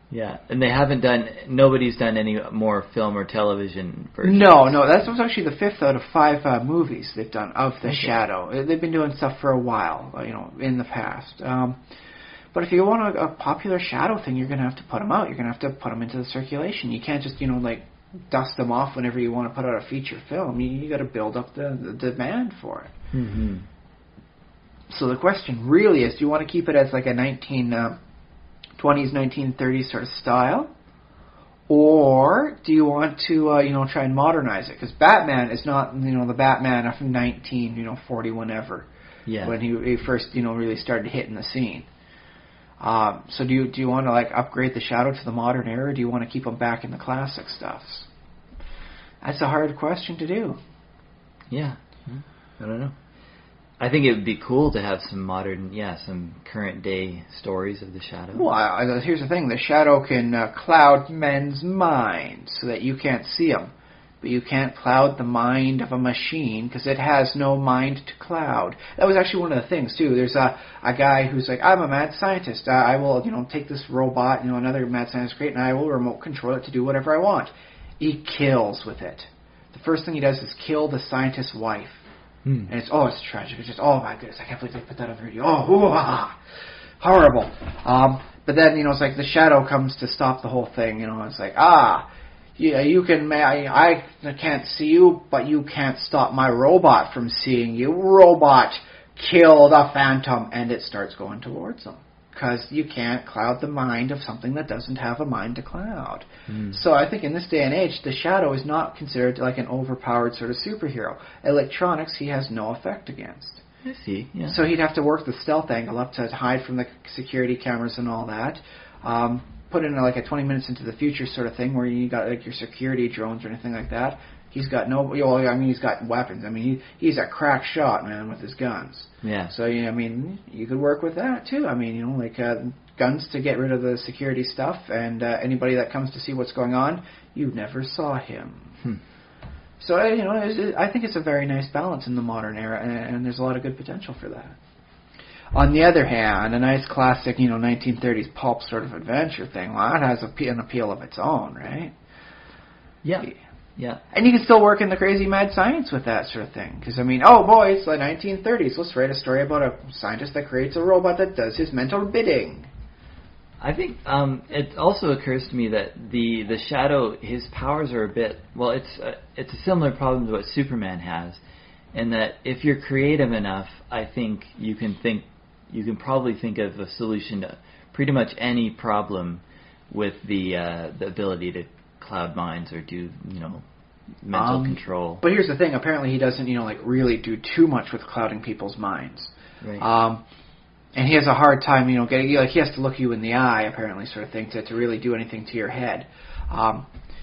[SPEAKER 3] Yeah, and nobody's done any more film or television versions.
[SPEAKER 2] No, that was actually the 5th out of 5 movies they've done of The Shadow. They've been doing stuff for a while, in the past. But if you want a popular Shadow thing, you're going to have to put them out. You're going to have to put them into the circulation. You can't just, dust them off whenever you want to put out a feature film. You got to build up the demand for it. So the question really is, do you want to keep it as like a 1920s, 1930s sort of style? Or do you want to, try and modernize it? Because Batman is not, the Batman of 1940 whenever.
[SPEAKER 3] Yeah.
[SPEAKER 2] When he first, really started hitting the scene. So do you want to like upgrade the Shadow to the modern era, or do you want to keep them back in the classic stuffs? That's a hard question to do.
[SPEAKER 3] Yeah. I don't know. I think it would be cool to have some some current day stories of the Shadow.
[SPEAKER 2] Well, here's the thing. The Shadow can cloud men's minds so that you can't see them. But you can't cloud the mind of a machine because it has no mind to cloud. That was actually one of the things, too. There's a guy who's like, I'm a mad scientist. I will, take this robot, another mad scientist, great, and I will remote control it to do whatever I want. He kills with it. The first thing he does is kill the scientist's wife. And it's tragic. It's just, oh my goodness, I can't believe they put that on the radio. Horrible. But then, it's like the Shadow comes to stop the whole thing. It's like, yeah, you can. I can't see you, but you can't stop my robot from seeing you. Robot, kill the Phantom, and it starts going towards them because you can't cloud the mind of something that doesn't have a mind to cloud. So I think in this day and age, the Shadow is not considered like an overpowered sort of superhero. Electronics, he has no effect against.
[SPEAKER 3] I see. Yeah.
[SPEAKER 2] So he'd have to work the stealth angle up to hide from the security cameras and all that. Put in like a 20 minutes into the future sort of thing where you got like your security drones or anything like that. He's got he's got weapons. I mean, he's a crack shot, man, with his guns.
[SPEAKER 3] Yeah.
[SPEAKER 2] So, I mean, you could work with that, too. I mean, like guns to get rid of the security stuff, and anybody that comes to see what's going on, you never saw him. So, I think it's a very nice balance in the modern era, and there's a lot of good potential for that. On the other hand, a nice classic, 1930s pulp sort of adventure thing, well, that has an appeal of its own, right?
[SPEAKER 3] Yeah. Yeah.
[SPEAKER 2] And you can still work in the crazy mad science with that sort of thing. Because, I mean, oh boy, it's the 1930s. Let's write a story about a scientist that creates a robot that does his mental bidding.
[SPEAKER 3] I think it also occurs to me that the Shadow, his powers are a bit, well, it's a similar problem to what Superman has, in that if you're creative enough, I think you can probably think of a solution to pretty much any problem with the ability to cloud minds or do mental control.
[SPEAKER 2] But here's the thing: apparently he doesn't like really do too much with clouding people's minds.
[SPEAKER 3] Right.
[SPEAKER 2] And he has a hard time getting he has to look you in the eye apparently sort of thing to really do anything to your head.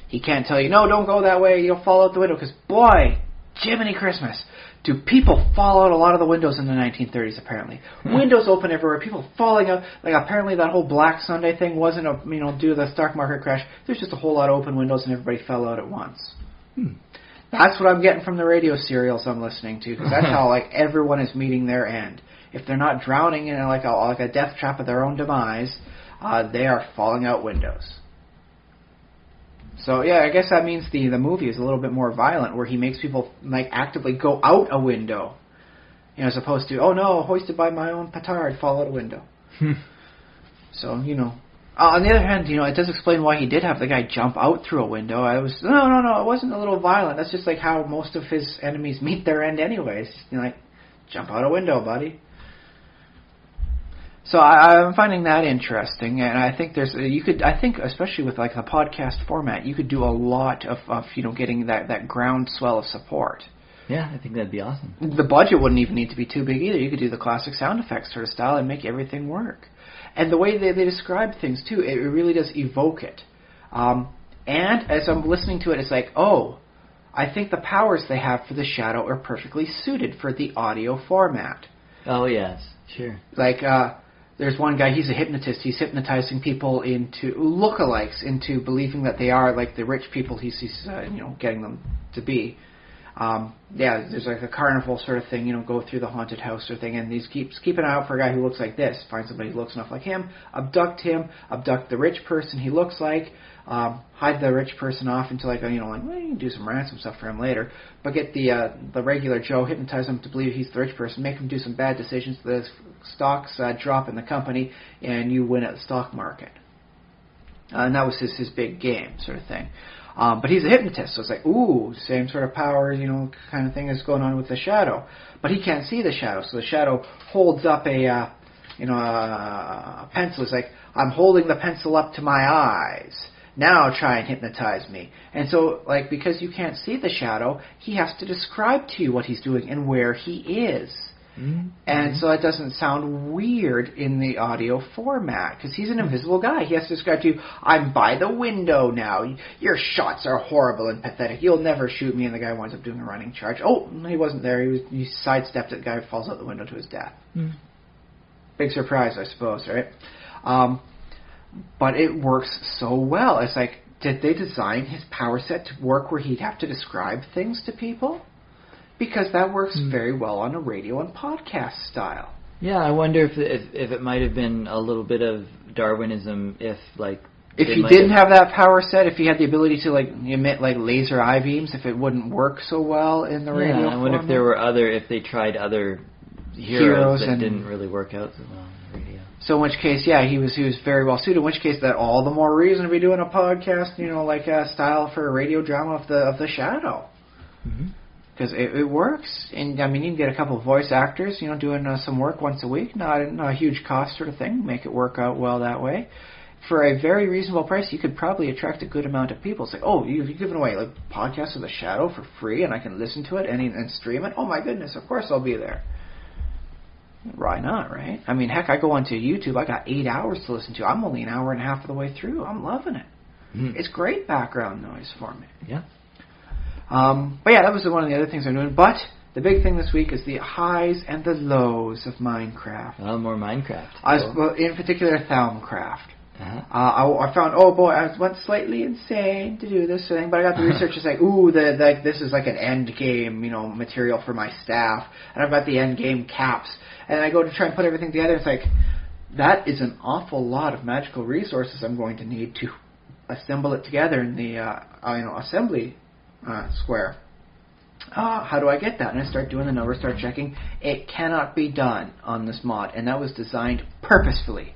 [SPEAKER 2] He can't tell you no, don't go that way, you'll fall out the window, because boy, Jiminy Christmas, do people fall out a lot of the windows in the 1930s, apparently. Windows open everywhere, people falling out. Like, apparently that whole Black Sunday thing wasn't, due to the stock market crash. There's just a whole lot of open windows and everybody fell out at once. That's what I'm getting from the radio serials I'm listening to, because that's how, everyone is meeting their end. If they're not drowning in, a death trap of their own demise, they are falling out windows. So, yeah, I guess that means the movie is a little bit more violent, where he makes people, actively go out a window, as opposed to, oh, no, hoisted by my own petard, fall out a window. So, on the other hand, it does explain why he did have the guy jump out through a window. No, it wasn't a little violent. That's just, how most of his enemies meet their end anyways. Jump out a window, buddy. So I'm finding that interesting, and I think especially with the podcast format, you could do a lot of getting that groundswell of support.
[SPEAKER 3] Yeah, I think that'd be awesome.
[SPEAKER 2] The budget wouldn't even need to be too big either. You could do the classic sound effects sort of style and make everything work. And the way they describe things too, it really does evoke it. And as I'm listening to it, it's I think the powers they have for the Shadow are perfectly suited for the audio format.
[SPEAKER 3] Oh yes, sure.
[SPEAKER 2] There's one guy, he's a hypnotist. He's hypnotizing people into lookalikes, into believing that they are like the rich people he's getting them to be. There's a carnival sort of thing, go through the haunted house sort of thing, and he keeps keeping an eye out for a guy who looks like this. Find somebody who looks enough like him, abduct the rich person he looks like, hide the rich person off until you can do some ransom stuff for him later, but get the regular Joe, hypnotize him to believe he's the rich person, make him do some bad decisions, the stocks drop in the company, and you win at the stock market. And that was his big game sort of thing. But he's a hypnotist, so it's ooh, same sort of power, kind of thing is going on with the Shadow. But he can't see the Shadow, so the Shadow holds up a pencil. It's I'm holding the pencil up to my eyes. Now try and hypnotize me. And so, because you can't see the Shadow, he has to describe to you what he's doing and where he is. Mm-hmm. And so it doesn't sound weird in the audio format, because he's an invisible guy. He has to describe to you, I'm by the window now. Your shots are horrible and pathetic. You'll never shoot me. And the guy winds up doing a running charge. Oh, he wasn't there. He sidestepped it. The guy falls out the window to his death. Mm. Big surprise, I suppose, right? But it works so well. It's did they design his power set to work where he'd have to describe things to people? Because that works very well on a radio and podcast style. Yeah,
[SPEAKER 3] I wonder if it might have been a little bit of Darwinism if
[SPEAKER 2] he didn't have that power set, if he had the ability to emit laser eye beams, if it wouldn't work so well in the radio format.
[SPEAKER 3] I wonder if there were if they tried other heroes that didn't really work out so well on the radio.
[SPEAKER 2] So in which case, he was very well suited. In which case, that all the more reason to be doing a podcast, a style for a radio drama of the Shadow. Mm-hmm. Because it works, and you can get a couple of voice actors, doing some work once a week, not a huge cost sort of thing, make it work out well that way. For a very reasonable price, you could probably attract a good amount of people. It's you've given away podcasts of the Shadow for free, and I can listen to it and stream it. Oh my goodness, of course I'll be there. Why not, right? I mean, heck, I go onto YouTube. I got 8 hours to listen to. I'm only an hour and a half of the way through. I'm loving it. It's great background noise for me.
[SPEAKER 3] Yeah.
[SPEAKER 2] But yeah, that was one of the other things I'm doing. But the big thing this week is the highs and the lows of Minecraft.
[SPEAKER 3] Oh, more Minecraft.
[SPEAKER 2] Well, in particular, Thalmcraft.
[SPEAKER 3] Uh-huh.
[SPEAKER 2] I found, oh boy, I went slightly insane to do this thing, but I got the research. It's like, ooh, this is like an Endgame, material for my staff, and I've got the Endgame caps, and I go to try and put everything together. It's like, that is an awful lot of magical resources I'm going to need to assemble it together in the assembly square. How do I get that? And I start doing the numbers, start checking. It cannot be done on this mod, and that was designed purposefully.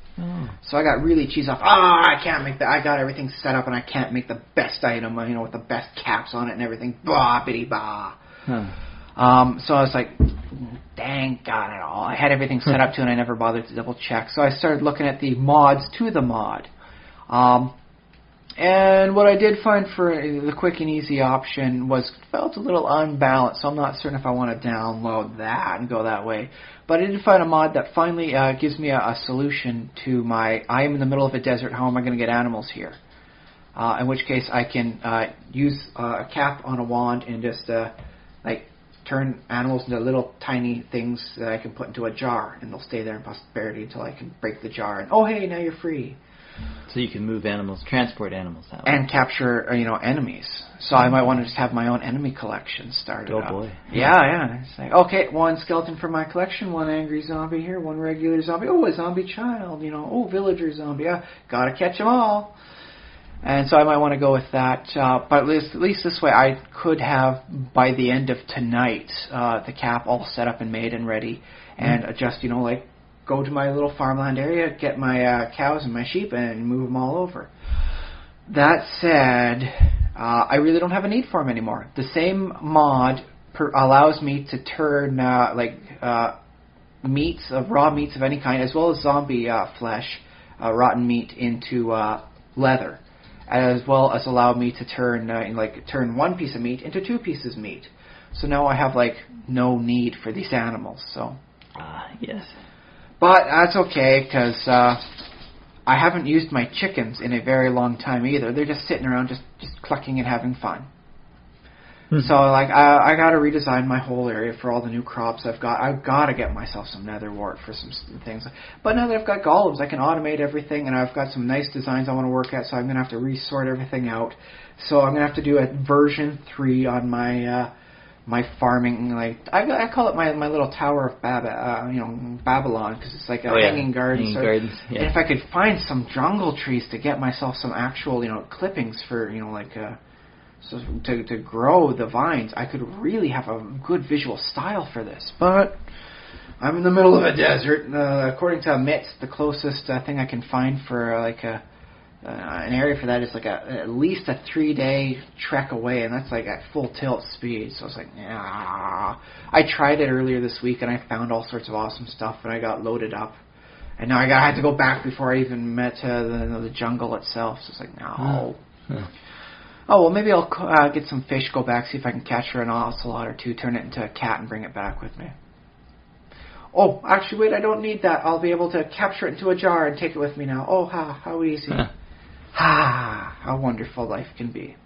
[SPEAKER 2] So I got really cheesed off. I can't make that. I got everything set up, and I can't make the best item, with the best caps on it and everything. Bah, bitty, bah. So I was like, dang, got it all. I had everything set up too, and I never bothered to double check. So I started looking at the mods to the mod. And what I did find for the quick and easy option felt a little unbalanced, so I'm not certain if I want to download that and go that way. But I did find a mod that finally gives me a solution to I am in the middle of a desert, how am I going to get animals here? In which case I can use a cap on a wand and just turn animals into little tiny things that I can put into a jar, and they'll stay there in prosperity until I can break the jar, and oh hey, now you're free.
[SPEAKER 3] So you can move animals, transport animals that way.
[SPEAKER 2] And capture, enemies. So I might want to just have my own enemy collection started up.
[SPEAKER 3] Oh boy.
[SPEAKER 2] Yeah. It's like, okay, one skeleton for my collection, one angry zombie here, one regular zombie. Oh, a zombie child, Oh, villager zombie. Gotta catch them all. And so I might want to go with that. But at least this way I could have, by the end of tonight, the cap all set up and made and ready. And just, go to my little farmland area, get my cows and my sheep, and move them all over. That said, I really don't have a need for them anymore. The same mod allows me to turn raw meats of any kind, as well as zombie flesh, rotten meat, into leather, as well as allow me to turn one piece of meat into 2 pieces of meat. So now I have no need for these animals. So.
[SPEAKER 3] Yes.
[SPEAKER 2] But that's okay, because I haven't used my chickens in a very long time either. They're just sitting around just clucking and having fun. So I got to redesign my whole area for all the new crops I've got. I've got to get myself some nether wart for some things. But now that I've got golems, I can automate everything, and I've got some nice designs I want to work at, so I'm going to have to resort everything out. So I'm going to have to do a version 3 on my farming, I call it my little Tower of Babylon, because it's like a hanging garden.
[SPEAKER 3] Gardens, yeah.
[SPEAKER 2] And if I could find some jungle trees to get myself some actual, clippings for, so to grow the vines, I could really have a good visual style for this. But I'm in the middle of a desert. According to Mitz, the closest thing I can find for an area for that is at least a 3-day trek away, and that's at full tilt speed. So I was like, yeah. I tried it earlier this week, and I found all sorts of awesome stuff, and I got loaded up. And now I had to go back before I even met the jungle itself. So it's like, no. Oh, well, maybe I'll get some fish, go back, see if I can capture an ocelot or 2, turn it into a cat, and bring it back with me. Oh, actually, wait, I don't need that. I'll be able to capture it into a jar and take it with me now. Oh, how easy. How wonderful life can be.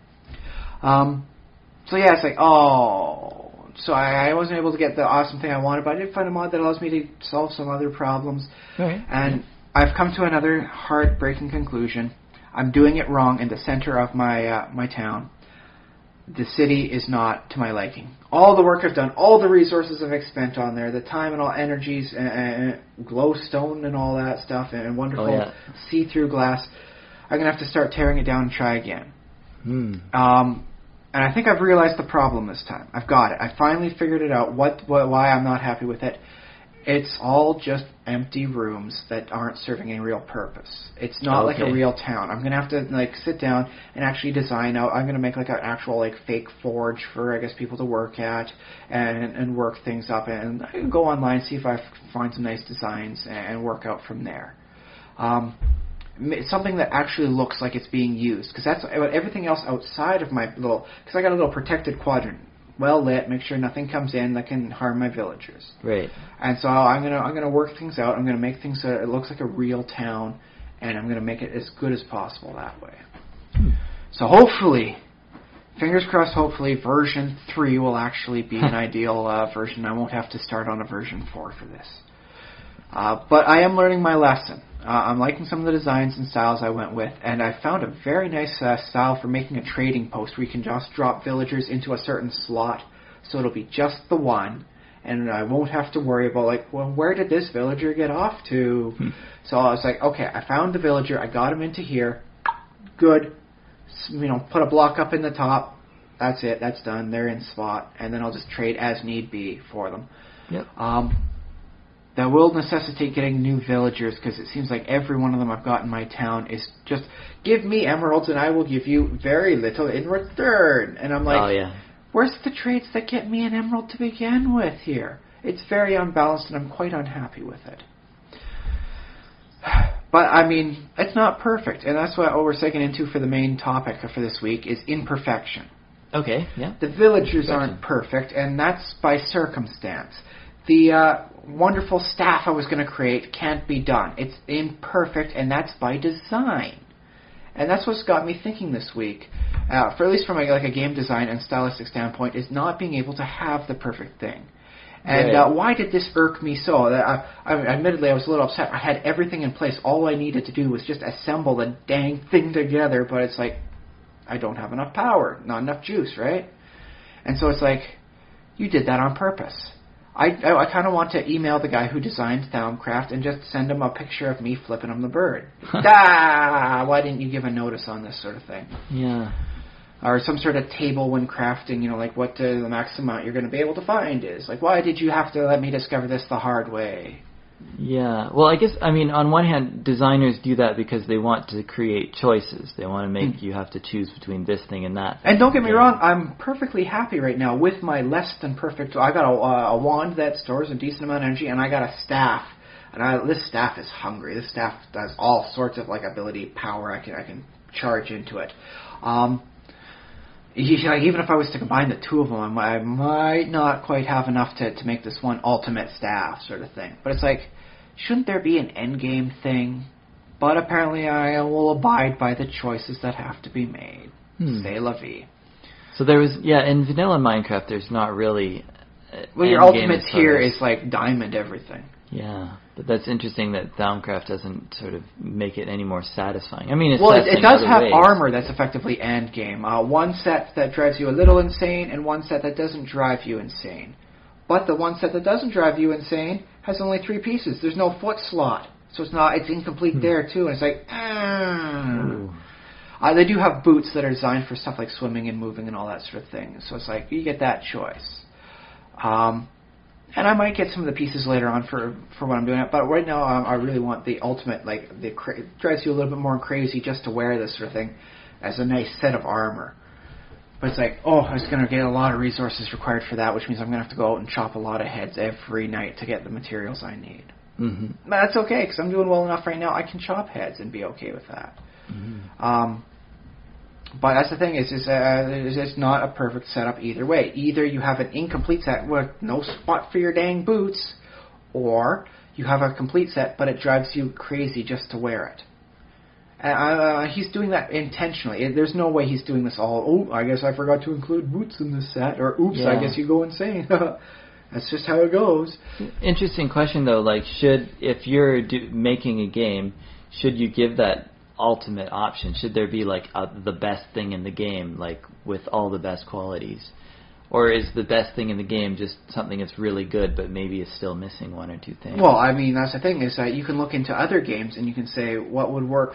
[SPEAKER 2] So yeah, it's like, so I wasn't able to get the awesome thing I wanted, but I did find a mod that allows me to solve some other problems. Okay. And I've come to another heartbreaking conclusion. I'm doing it wrong in the center of my town. The city is not to my liking. All the work I've done, all the resources I've spent on there, the time and all energies, and glowstone and all that stuff, and wonderful see-through glass, I'm going to have to start tearing it down and try again. And I think I've realized the problem this time. I've got it. I finally figured it out, why I'm not happy with it. It's all just empty rooms that aren't serving any real purpose. It's not like a real town. I'm going to have to sit down and actually design out. I'm going to make an actual fake forge for, I guess, people to work at and work things up. And I can go online, see if I find some nice designs and work out from there. Something that actually looks like it's being used, because that's everything else outside of my because I got a little protected quadrant well lit, make sure nothing comes in that can harm my villagers.
[SPEAKER 3] Right.
[SPEAKER 2] And so I'm gonna work things out. I'm gonna make things so it looks like a real town, and I'm gonna make it as good as possible that way. So hopefully, fingers crossed, hopefully version 3 will actually be an ideal version. I won't have to start on a version 4 for this. But I am learning my lesson. I'm liking some of the designs and styles I went with, and I found a very nice style for making a trading post where you can just drop villagers into a certain slot, so it'll be just the one, and I won't have to worry about, like, well, where did this villager get off to? So I was like, okay, I found the villager, I got him into here, good, put a block up in the top, that's it, that's done, they're in spot, and then I'll just trade as need be for them.
[SPEAKER 3] Yep.
[SPEAKER 2] That will necessitate getting new villagers, because it seems like every one of them I've got in my town is just, give me emeralds and I will give you very little in return. And I'm like,
[SPEAKER 3] oh, yeah.
[SPEAKER 2] Where's the traits that get me an emerald to begin with here? It's very unbalanced and I'm quite unhappy with it. But, I mean, it's not perfect. And that's what we're segueing into for the main topic for this week is imperfection.
[SPEAKER 3] Okay, yeah.
[SPEAKER 2] The villagers aren't perfect, and that's by circumstance. The wonderful staff I was going to create can't be done. It's imperfect, and that's by design. And that's what's got me thinking this week, for at least from a game design and stylistic standpoint, is not being able to have the perfect thing. And why did this irk me so? Admittedly, I was a little upset. I had everything in place. All I needed to do was just assemble the dang thing together, but it's like, I don't have enough power, not enough juice, right? And so it's like, you did that on purpose. I kind of want to email the guy who designed Thalmcraft and just send him a picture of me flipping him the bird. Why didn't you give a notice on this sort of thing?
[SPEAKER 3] Yeah.
[SPEAKER 2] Or some sort of table when crafting, like what the maximum amount you're going to be able to find is. Like, why did you have to let me discover this the hard way?
[SPEAKER 3] Yeah. Well, I guess, on one hand, designers do that because they want to create choices. They want to make you have to choose between this thing and that thing.
[SPEAKER 2] And don't get me wrong, I'm perfectly happy right now with my less than perfect... I got a wand that stores a decent amount of energy, and I got a staff. And this staff is hungry. This staff does all sorts of ability, power. I can charge into it. Even if I was to combine the two of them, I might not quite have enough to make this one ultimate staff sort of thing. But it's like, shouldn't there be an endgame thing? But apparently I will abide by the choices that have to be made. C'est la vie.
[SPEAKER 3] So there was, in vanilla Minecraft, there's not really...
[SPEAKER 2] Well, your ultimate tier is like diamond everything.
[SPEAKER 3] Yeah, but that's interesting that Thalmcraft doesn't sort of make it any more satisfying. It
[SPEAKER 2] does have armor that's effectively endgame. One set that drives you a little insane, and one set that doesn't drive you insane. But the one set that doesn't drive you insane has only 3 pieces. There's no foot slot, so it's incomplete there too. And it's like, they do have boots that are designed for stuff like swimming and moving and all that sort of thing. So it's like you get that choice. And I might get some of the pieces later on for what I'm doing. But right now, I really want the ultimate, it drives you a little bit more crazy just to wear this sort of thing as a nice set of armor. But it's like, it's going to get a lot of resources required for that, which means I'm going to have to go out and chop a lot of heads every night to get the materials I need. Mm-hmm. But that's okay, because I'm doing well enough right now. I can chop heads and be okay with that. Mm-hmm. But that's the thing, it's not a perfect setup either way. Either you have an incomplete set with no spot for your dang boots, or you have a complete set, but it drives you crazy just to wear it. He's doing that intentionally. There's no way he's doing this all, I guess I forgot to include boots in this set, or oops, I guess you go insane. That's just how it goes.
[SPEAKER 3] Interesting question, though. If you're making a game, should you give that ultimate option? Should there be the best thing in the game, with all the best qualities, or is the best thing in the game just something that's really good but maybe is still missing 1 or 2 things?
[SPEAKER 2] Well, that's the thing, is that you can look into other games and you can say what would work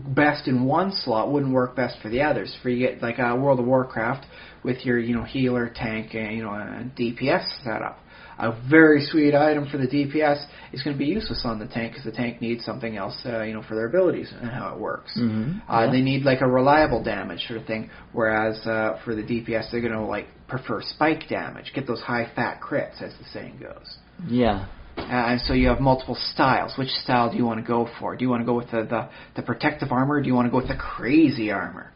[SPEAKER 2] best in one slot wouldn't work best for the others. For you get World of Warcraft with your healer, tank, and DPS setup. A very sweet item for the DPS is going to be useless on the tank because the tank needs something else, for their abilities and how it works. Mm-hmm. They need a reliable damage sort of thing, whereas for the DPS they're going to prefer spike damage, get those high fat crits, as the saying goes.
[SPEAKER 3] Yeah.
[SPEAKER 2] And so you have multiple styles. Which style do you want to go for? Do you want to go with the protective armor, or do you want to go with the crazy armor?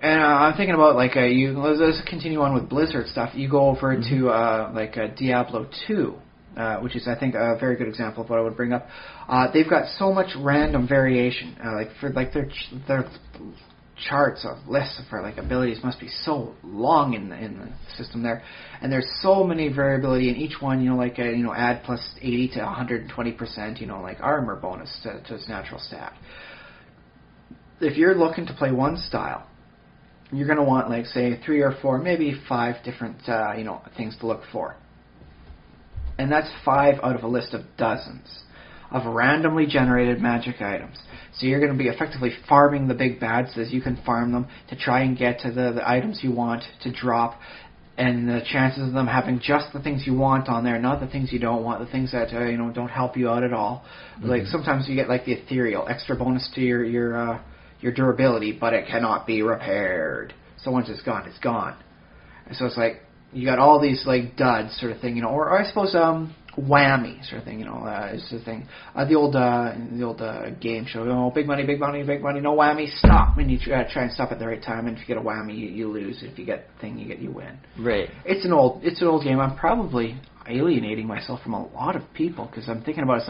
[SPEAKER 2] And I'm thinking about let's continue on with Blizzard stuff. You go over to Diablo 2, which is I think a very good example of what I would bring up. They've got so much random variation, their charts of lists for abilities must be so long in the system there, and there's so many variability in each one. Add plus 80 to 120%. Armor bonus to its natural stat. If you're looking to play one style, you're going to want, say, 3 or 4, maybe 5 different, things to look for. And that's 5 out of a list of dozens of randomly generated magic items. So you're going to be effectively farming the big bads as you can farm them to try and get to the items you want to drop. And the chances of them having just the things you want on there, not the things you don't want, the things that, don't help you out at all. Mm-hmm. Sometimes you get, the ethereal, extra bonus to your durability, but it cannot be repaired. So once it's gone, it's gone. And so it's you got all these duds sort of thing, or I suppose whammy sort of thing, is the thing. The old game show, big money, big money, big money, no whammy, stop. And you try and stop at the right time, and if you get a whammy, you lose. If you get the thing, you win.
[SPEAKER 3] Right.
[SPEAKER 2] It's an old game. I'm probably alienating myself from a lot of people because I'm thinking about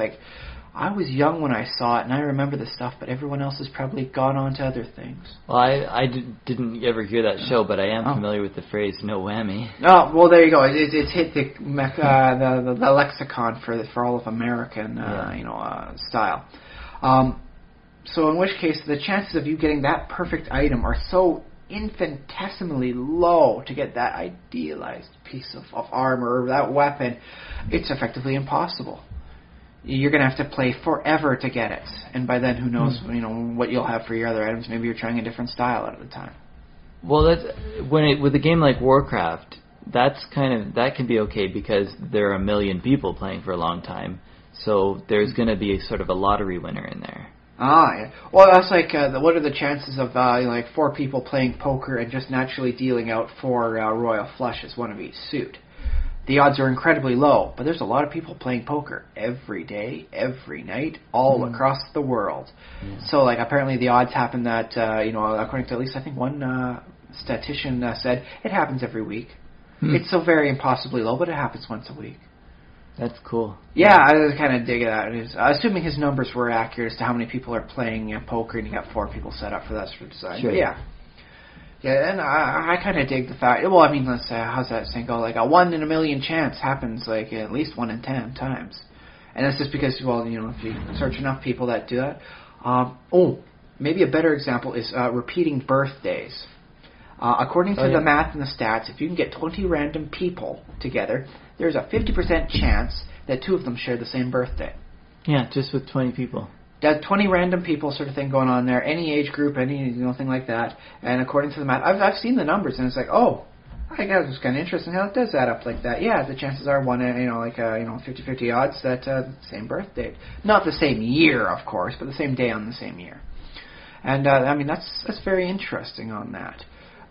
[SPEAKER 2] I was young when I saw it, and I remember the stuff, but everyone else has probably gone on to other things. Well,
[SPEAKER 3] I didn't ever hear that show, but I am familiar with the phrase "no whammy."
[SPEAKER 2] Oh, well, there you go. It's hit the lexicon for all of American, style. So in which case, the chances of you getting that perfect item are so infinitesimally low to get that idealized piece of armor or that weapon, it's effectively impossible. You're going to have to play forever to get it. And by then, who knows, what you'll have for your other items. Maybe you're trying a different style at the time.
[SPEAKER 3] Well, with a game like Warcraft, that can be okay because there are 1 million people playing for a long time. So there's going to be sort of a lottery winner in there.
[SPEAKER 2] Ah, yeah. Well, that's what are the chances of 4 people playing poker and just naturally dealing out 4 royal flushes, one of each suit? The odds are incredibly low, but there's a lot of people playing poker every day, every night, all across the world. Yeah. So, apparently the odds happen that, according to at least I think one statistician said, it happens every week. It's so very impossibly low, but it happens once a week.
[SPEAKER 3] That's cool.
[SPEAKER 2] Yeah, I kind of dig that. Assuming his numbers were accurate as to how many people are playing poker, and you got 4 people set up for that sort of design.
[SPEAKER 3] Sure.
[SPEAKER 2] But yeah. Yeah, and I kind of dig the fact. Well, I mean, let's say, how's that saying go? A 1 in a million chance happens at least 1 in 10 times, and that's just because, if you search enough people that do that. Maybe a better example is repeating birthdays. According to the math and the stats, if you can get 20 random people together, there's a 50% chance that 2 of them share the same birthday.
[SPEAKER 3] Yeah, just with 20 people.
[SPEAKER 2] 20 random people sort of thing going on there, any age group, any thing like that. And according to the math, I've seen the numbers, and it's I guess it's kind of interesting how it does add up like that. Yeah, the chances are 50-50 odds that same birth date, not the same year, of course, but the same day on the same year. And that's very interesting on that.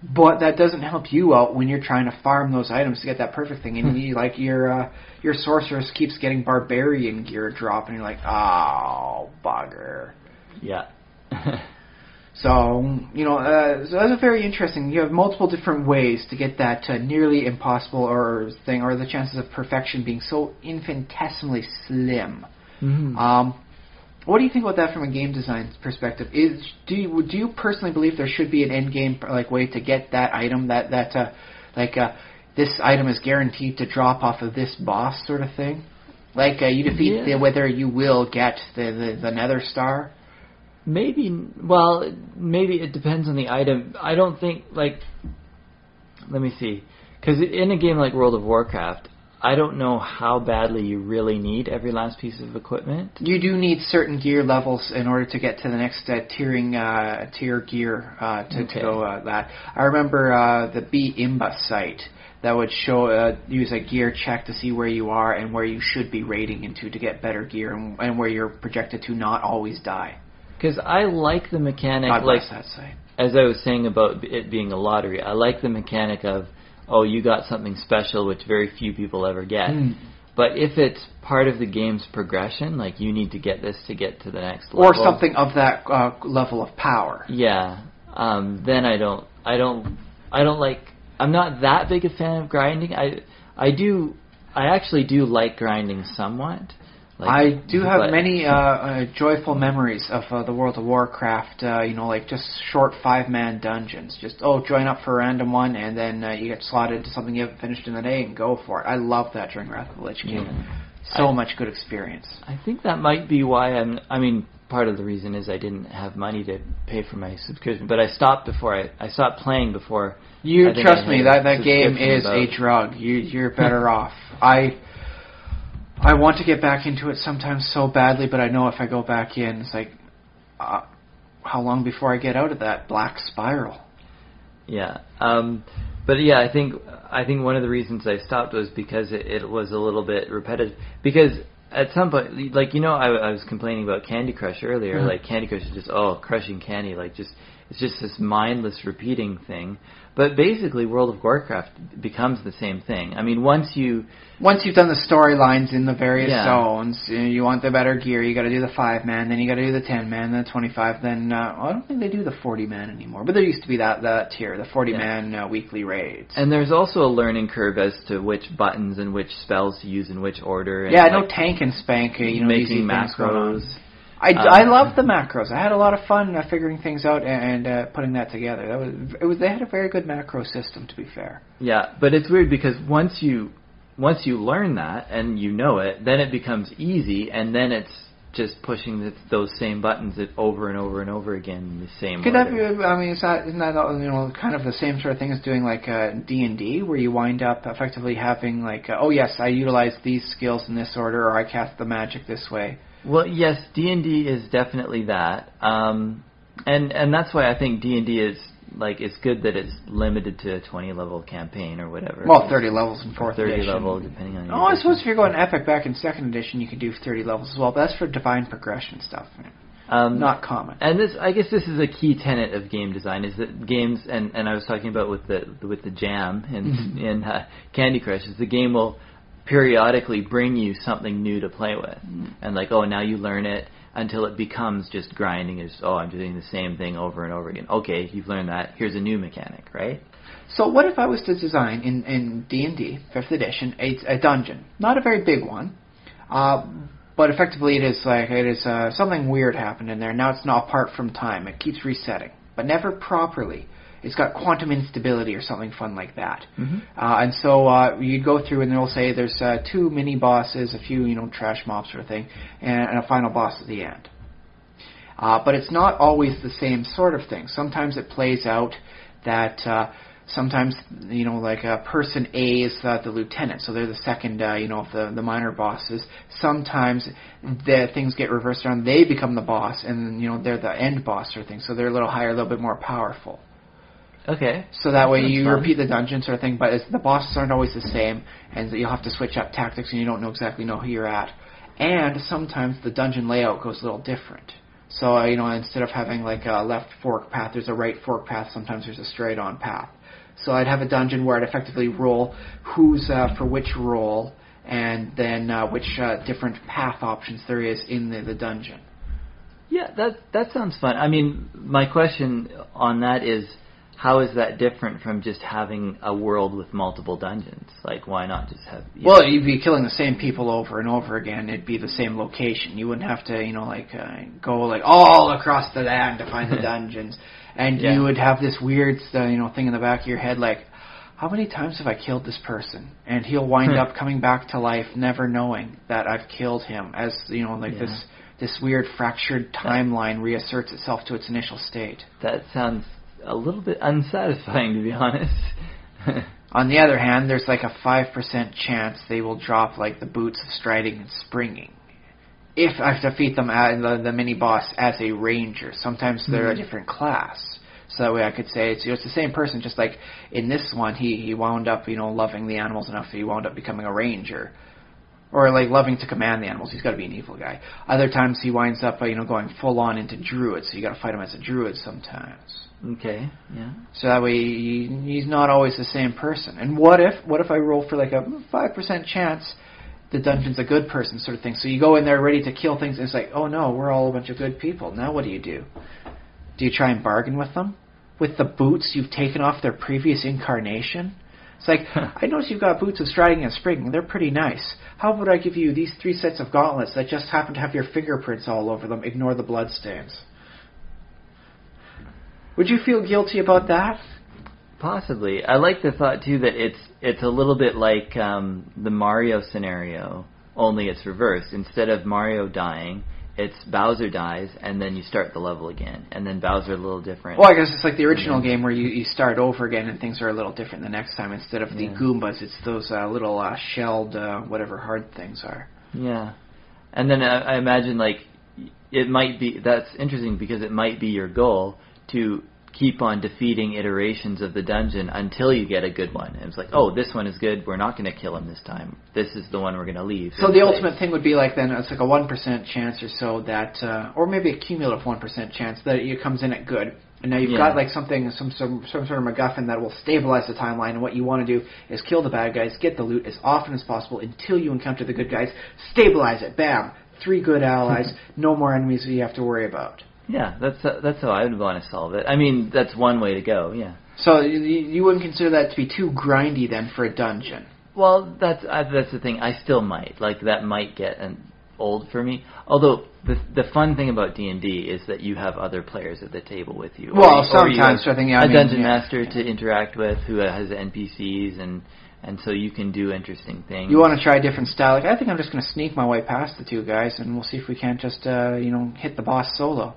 [SPEAKER 2] But that doesn't help you out when you're trying to farm those items to get that perfect thing. And your sorceress keeps getting barbarian gear drop, and you're like, oh, bugger.
[SPEAKER 3] Yeah.
[SPEAKER 2] So that's very interesting. You have multiple different ways to get that nearly impossible or the chances of perfection being so infinitesimally slim. Mm-hmm. What do you think about that from a game design perspective? Do you personally believe there should be an end game way to get that item this item is guaranteed to drop off of this boss sort of thing? You defeat whether you will get the Nether Star?
[SPEAKER 3] Maybe it depends on the item. I don't think let me see, because in a game like World of Warcraft, I don't know how badly you really need every last piece of equipment.
[SPEAKER 2] You do need certain gear levels in order to get to the next tier gear to go that. I remember the B-Imba site that would show use a gear check to see where you are and where you should be raiding into to get better gear and where you're projected to not always die.
[SPEAKER 3] Because I like the mechanic,
[SPEAKER 2] God bless that site.
[SPEAKER 3] As I was saying about it being a lottery, I like the mechanic of, you got something special which very few people ever get. But if it's part of the game's progression, you need to get this to get to the next level.
[SPEAKER 2] Or something of that level of power.
[SPEAKER 3] Yeah. Then I don't I don't like. I'm not that big a fan of grinding. I actually do like grinding somewhat. Like,
[SPEAKER 2] I do have many joyful memories of the World of Warcraft, like just short 5-man dungeons. Just, join up for a random one, and then you get slotted to something you haven't finished in the day, and go for it. I love that during Wrath of the Lich King. So much good experience. I
[SPEAKER 3] think that might be why part of the reason is I didn't have money to pay for my subscription, but I stopped I stopped playing before.
[SPEAKER 2] You trust me, that game is a drug. You're better off. I want to get back into it sometimes so badly, but I know if I go back in, it's like, how long before I get out of that black spiral?
[SPEAKER 3] Yeah. But yeah, I think one of the reasons I stopped was because it was a little bit repetitive. Because at some point, like, I was complaining about Candy Crush earlier. Mm-hmm. Like, Candy Crush is just, crushing candy. Like, it's just this mindless repeating thing. But basically, World of Warcraft becomes the same thing. I mean, once you've done the storylines in the various zones, you want the better gear, you got to do the 5-man, then you got to do the 10-man, then the 25, then I don't think they do the 40-man anymore. But there used to be that tier, the 40-man weekly raids. And there's also a learning curve as to which buttons and which spells to use in which order. And
[SPEAKER 2] no tank and spank,
[SPEAKER 3] making macros.
[SPEAKER 2] I love the macros. I had a lot of fun figuring things out and putting that together. They had a very good macro system, to be fair.
[SPEAKER 3] Yeah, but it's weird because once you learn that and you know it, then it becomes easy, and then it's just pushing those same buttons over and over and over again in the same
[SPEAKER 2] Could
[SPEAKER 3] order.
[SPEAKER 2] That be, I mean, isn't that kind of the same sort of thing as doing like D&D, where you wind up effectively having like, I utilize these skills in this order, or I cast the magic this way.
[SPEAKER 3] Well, yes, D&D is definitely that, and that's why I think D&D is like, it's good that it's limited to a 20-level campaign or whatever.
[SPEAKER 2] Well, 30 levels in 4th
[SPEAKER 3] 30
[SPEAKER 2] edition.
[SPEAKER 3] 30 level, depending on.
[SPEAKER 2] I suppose if you're going Epic back in 2nd edition, you could do 30 levels as well. But that's for divine progression stuff. Not common.
[SPEAKER 3] And I guess this is a key tenet of game design, is that games, and I was talking about with the jam in Candy Crush, is the game will periodically bring you something new to play with. And like, now you learn it, until it becomes just grinding. It's, I'm doing the same thing over and over again. Okay, you've learned that. Here's a new mechanic, right?
[SPEAKER 2] So what if I was to design in D&D, 5th edition, a dungeon? Not a very big one, but effectively it is something weird happened in there. Now it's not apart from time. It keeps resetting, but never properly. It's got quantum instability or something fun like that. Mm-hmm. And so you go through and they'll say there's 2 mini-bosses, a few, trash mobs sort of thing, and a final boss at the end. But it's not always the same sort of thing. Sometimes it plays out that sometimes, like person A is the lieutenant, so they're the second, of the minor bosses. Sometimes the things get reversed around. They become the boss, and, they're the end boss sort of thing, so they're a little higher, a little bit more powerful.
[SPEAKER 3] Okay.
[SPEAKER 2] So that way you repeat the dungeon sort of thing, but the bosses aren't always the same, and you'll have to switch up tactics, and you don't exactly know who you're at. And sometimes the dungeon layout goes a little different. So, instead of having like a left fork path, there's a right fork path. Sometimes there's a straight on path. So I'd have a dungeon where I'd effectively roll who's for which role, and then which different path options there is in the dungeon.
[SPEAKER 3] Yeah, that sounds fun. I mean, my question on that is, how is that different from just having a world with multiple dungeons? Like, why not just have...
[SPEAKER 2] Well, you'd be killing the same people over and over again. It'd be the same location. You wouldn't have to, go, all across the land to find the dungeons. And you would have this weird, thing in the back of your head, like, how many times have I killed this person? And he'll wind up coming back to life, never knowing that I've killed him, as, this weird fractured timeline reasserts itself to its initial state.
[SPEAKER 3] That sounds a little bit unsatisfying, to be honest.
[SPEAKER 2] On the other hand, there's like a 5% chance they will drop like the boots of striding and springing. If I defeat them at the mini-boss as a ranger, sometimes they're a different class. So that way I could say it's the same person, just like in this one he wound up, loving the animals enough that he wound up becoming a ranger. Or like loving to command the animals. He's got to be an evil guy. Other times he winds up, going full on into druid, so you got to fight him as a druid sometimes.
[SPEAKER 3] Okay, yeah.
[SPEAKER 2] So that way he's not always the same person. And what if I roll for like a 5% chance the dungeon's a good person sort of thing? So you go in there ready to kill things, and it's like, oh no, we're all a bunch of good people. Now what do? Do you try and bargain with them? with the boots you've taken off their previous incarnation. It's like, I notice you've got boots of striding and spring. They're pretty nice. How about I give you these 3 sets of gauntlets that just happen to have your fingerprints all over them? Ignore the bloodstains. Would you feel guilty about that?
[SPEAKER 3] Possibly. I like the thought, too, that it's a little bit like the Mario scenario, only it's reversed. Instead of Mario dying, it's Bowser dies, and then you start the level again. And then Bowser a little different.
[SPEAKER 2] Well, I guess it's like the original game where you start over again and things are a little different the next time. Instead of the Goombas, it's those little shelled, whatever hard things are.
[SPEAKER 3] Yeah. And then I imagine, like, it might be... That's interesting because it might be your goal to keep on defeating iterations of the dungeon until you get a good one. And it's like, oh, this one is good. We're not going to kill him this time. This is the one we're going to leave.
[SPEAKER 2] So the ultimate thing would be like then it's like a 1% chance or so that, or maybe a cumulative 1% chance that it comes in at good. And now you've got like some sort of MacGuffin that will stabilize the timeline. And what you want to do is kill the bad guys, get the loot as often as possible until you encounter the good guys. Stabilize it. Bam. 3 good allies. No more enemies that you have to worry about.
[SPEAKER 3] Yeah, that's how I would want to solve it. I mean, that's one way to go, yeah.
[SPEAKER 2] So you wouldn't consider that to be too grindy then for a dungeon?
[SPEAKER 3] Well, that's the thing. I still might. Like, that might get old for me. Although, the fun thing about D&D is that you have other players at the table with you.
[SPEAKER 2] Well, sometimes I think...
[SPEAKER 3] a dungeon master to interact with who has NPCs, and so you can do interesting things.
[SPEAKER 2] You want to try a different style. Like, I think I'm just going to sneak my way past the 2 guys, and we'll see if we can't just, hit the boss solo.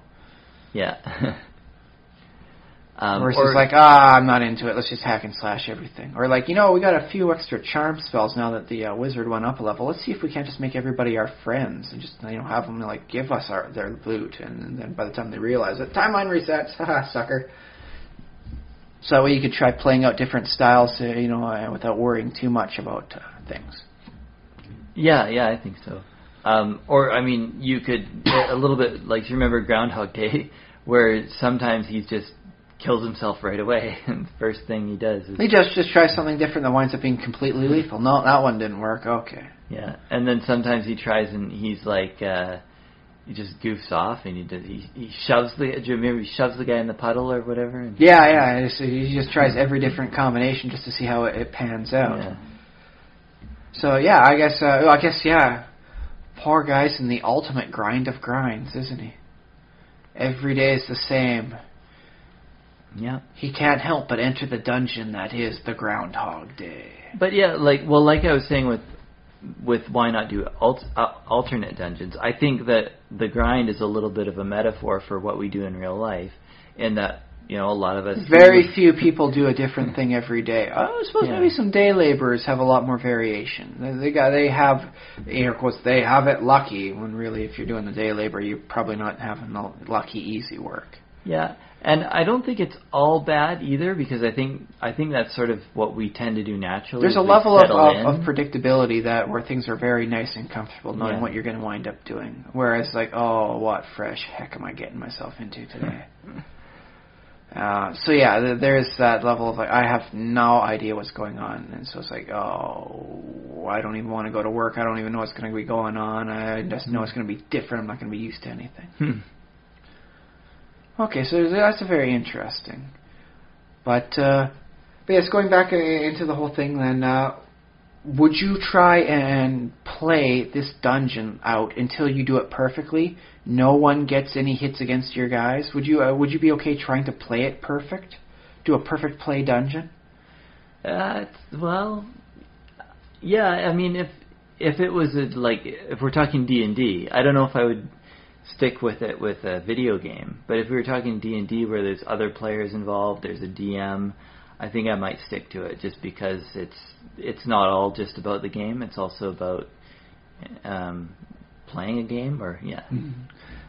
[SPEAKER 3] Yeah.
[SPEAKER 2] Versus like, I'm not into it. Let's just hack and slash everything. Or like, we got a few extra charm spells now that the wizard went up a level. Let's see if we can't just make everybody our friends and just have them like give us their loot, and then by the time they realize it, timeline resets. Haha, sucker. So that way you could try playing out different styles, without worrying too much about things.
[SPEAKER 3] Yeah, I think so. Or, I mean, you could, a little bit, like, you remember Groundhog Day, where sometimes he just kills himself right away, and the first thing he does is...
[SPEAKER 2] He just tries something different that winds up being completely lethal. No, that one didn't work, okay.
[SPEAKER 3] Yeah, and then sometimes he tries and he's like, he just goofs off, and he shoves do you remember he shoves the guy in the puddle or whatever? And
[SPEAKER 2] yeah, he just tries every different combination just to see how it pans out.
[SPEAKER 3] Yeah.
[SPEAKER 2] So, yeah, I guess, poor guy's in the ultimate grind of grinds, isn't he? Every day is the same.
[SPEAKER 3] Yeah.
[SPEAKER 2] He can't help but enter the dungeon that is the Groundhog Day.
[SPEAKER 3] But yeah, like I was saying with why not do alternate dungeons, I think that the grind is a little bit of a metaphor for what we do in real life, in that, a lot of us...
[SPEAKER 2] Very few people do a different thing every day. I suppose maybe some day laborers have a lot more variation. They have, air quotes, they have it lucky, when really if you're doing the day labor, you're probably not having the lucky, easy work.
[SPEAKER 3] Yeah, and I don't think it's all bad either, because I think that's sort of what we tend to do naturally.
[SPEAKER 2] There's a level of predictability where things are very nice and comfortable, knowing what you're going to wind up doing. Whereas like, oh, what fresh heck am I getting myself into today? So yeah, there's that level of like, I have no idea what's going on, and so it's like, oh, I don't even want to go to work. I don't even know what's going to be going on. I just know it's going to be different. I'm not going to be used to anything. Okay, so that's a very interesting. But yes, going back into the whole thing then, would you try and play this dungeon out until you do it perfectly? No one gets any hits against your guys? Would you be okay trying to play it perfect? Do a perfect play dungeon?
[SPEAKER 3] Well, yeah, I mean, if it was if we're talking D&D, I don't know if I would stick with it with a video game. But if we were talking D&D where there's other players involved, there's a DM, I think I might stick to it just because it's not all just about the game. It's also about playing a game, or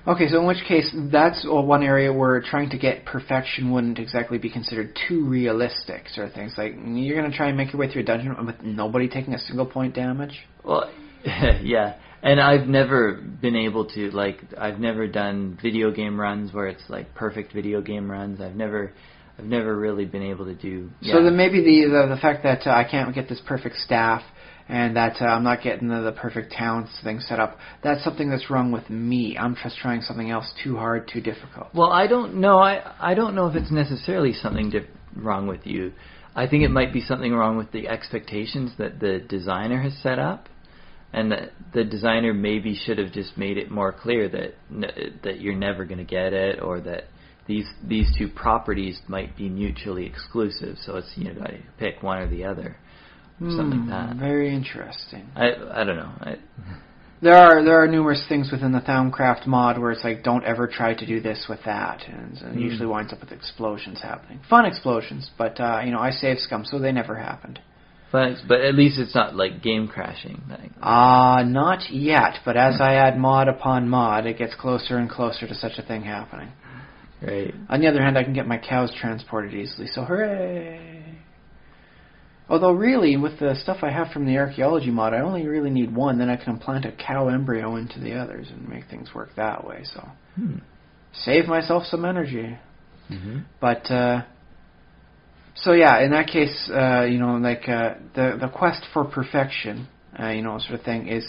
[SPEAKER 2] Okay, so in which case, that's one area where trying to get perfection wouldn't exactly be considered too realistic, sort of things. Like, you're going to try and make your way through a dungeon with nobody taking a single point damage?
[SPEAKER 3] Well, yeah. And I've never been able to, I've never done video game runs where it's, perfect video game runs. I've never I've never really been able to do.
[SPEAKER 2] So then maybe the fact that I can't get this perfect staff and that I'm not getting the perfect towns thing set up, that's something that's wrong with me. I'm just trying something else too hard, too difficult.
[SPEAKER 3] Well, I don't know. I don't know if it's necessarily something wrong with you. I think it might be something wrong with the expectations that the designer has set up, and that the designer maybe should have just made it more clear that you're never going to get it, or that these two properties might be mutually exclusive. So it's got to pick one or the other. Something like that.
[SPEAKER 2] Very interesting.
[SPEAKER 3] I don't know.
[SPEAKER 2] There are numerous things within the Thaumcraft mod where it's like, don't ever try to do this with that, and it usually winds up with explosions happening. Fun explosions, but I save scum, so they never happened.
[SPEAKER 3] But at least it's not like game crashing.
[SPEAKER 2] Not yet, but as I add mod upon mod, it gets closer and closer to such a thing happening.
[SPEAKER 3] Right.
[SPEAKER 2] On the other hand, I can get my cows transported easily, so hooray! Although really, with the stuff I have from the archaeology mod, I only really need one, then I can implant a cow embryo into the others and make things work that way, so... Save myself some energy.
[SPEAKER 3] Mm-hmm.
[SPEAKER 2] But, so yeah, in that case, the quest for perfection, sort of thing, is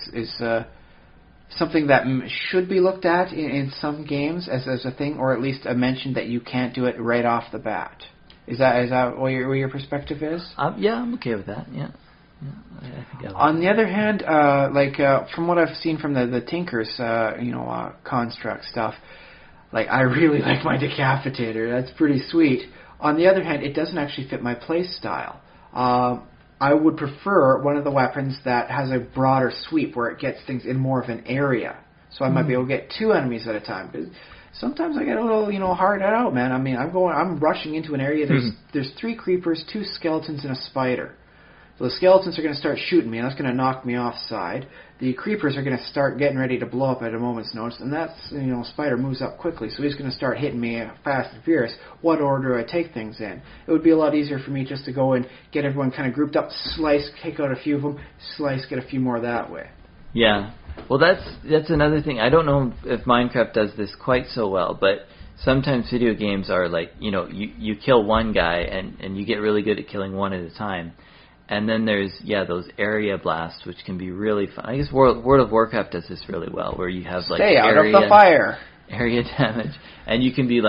[SPEAKER 2] something that should be looked at in some games as a thing, or at least a mention that you can't do it right off the bat. Is that what your perspective is?
[SPEAKER 3] Yeah, I'm okay with that. Yeah. I think
[SPEAKER 2] On the other hand, from what I've seen from the Tinkers, construct stuff, I really like my decapitator. That's pretty sweet. On the other hand, it doesn't actually fit my play style. I would prefer one of the weapons that has a broader sweep where it gets things in more of an area. So I might be able to get 2 enemies at a time. Because sometimes I get a little hard out, man. I mean, I'm rushing into an area. There's 3 creepers, 2 skeletons, and a spider. So the skeletons are going to start shooting me, and that's going to knock me offside. The creepers are going to start getting ready to blow up at a moment's notice, and that's, spider moves up quickly, so he's going to start hitting me fast and furious. What order do I take things in? It would be a lot easier for me just to go and get everyone kind of grouped up, slice, take out a few of them, slice, get a few more that way.
[SPEAKER 3] Yeah. Well, that's another thing. I don't know if Minecraft does this quite so well, but sometimes video games are like, you kill one guy, and you get really good at killing one at a time. And then there's, those area blasts, which can be really fun. I guess World of Warcraft does this really well, where you have
[SPEAKER 2] Stay out of the fire.
[SPEAKER 3] Area damage. And you can be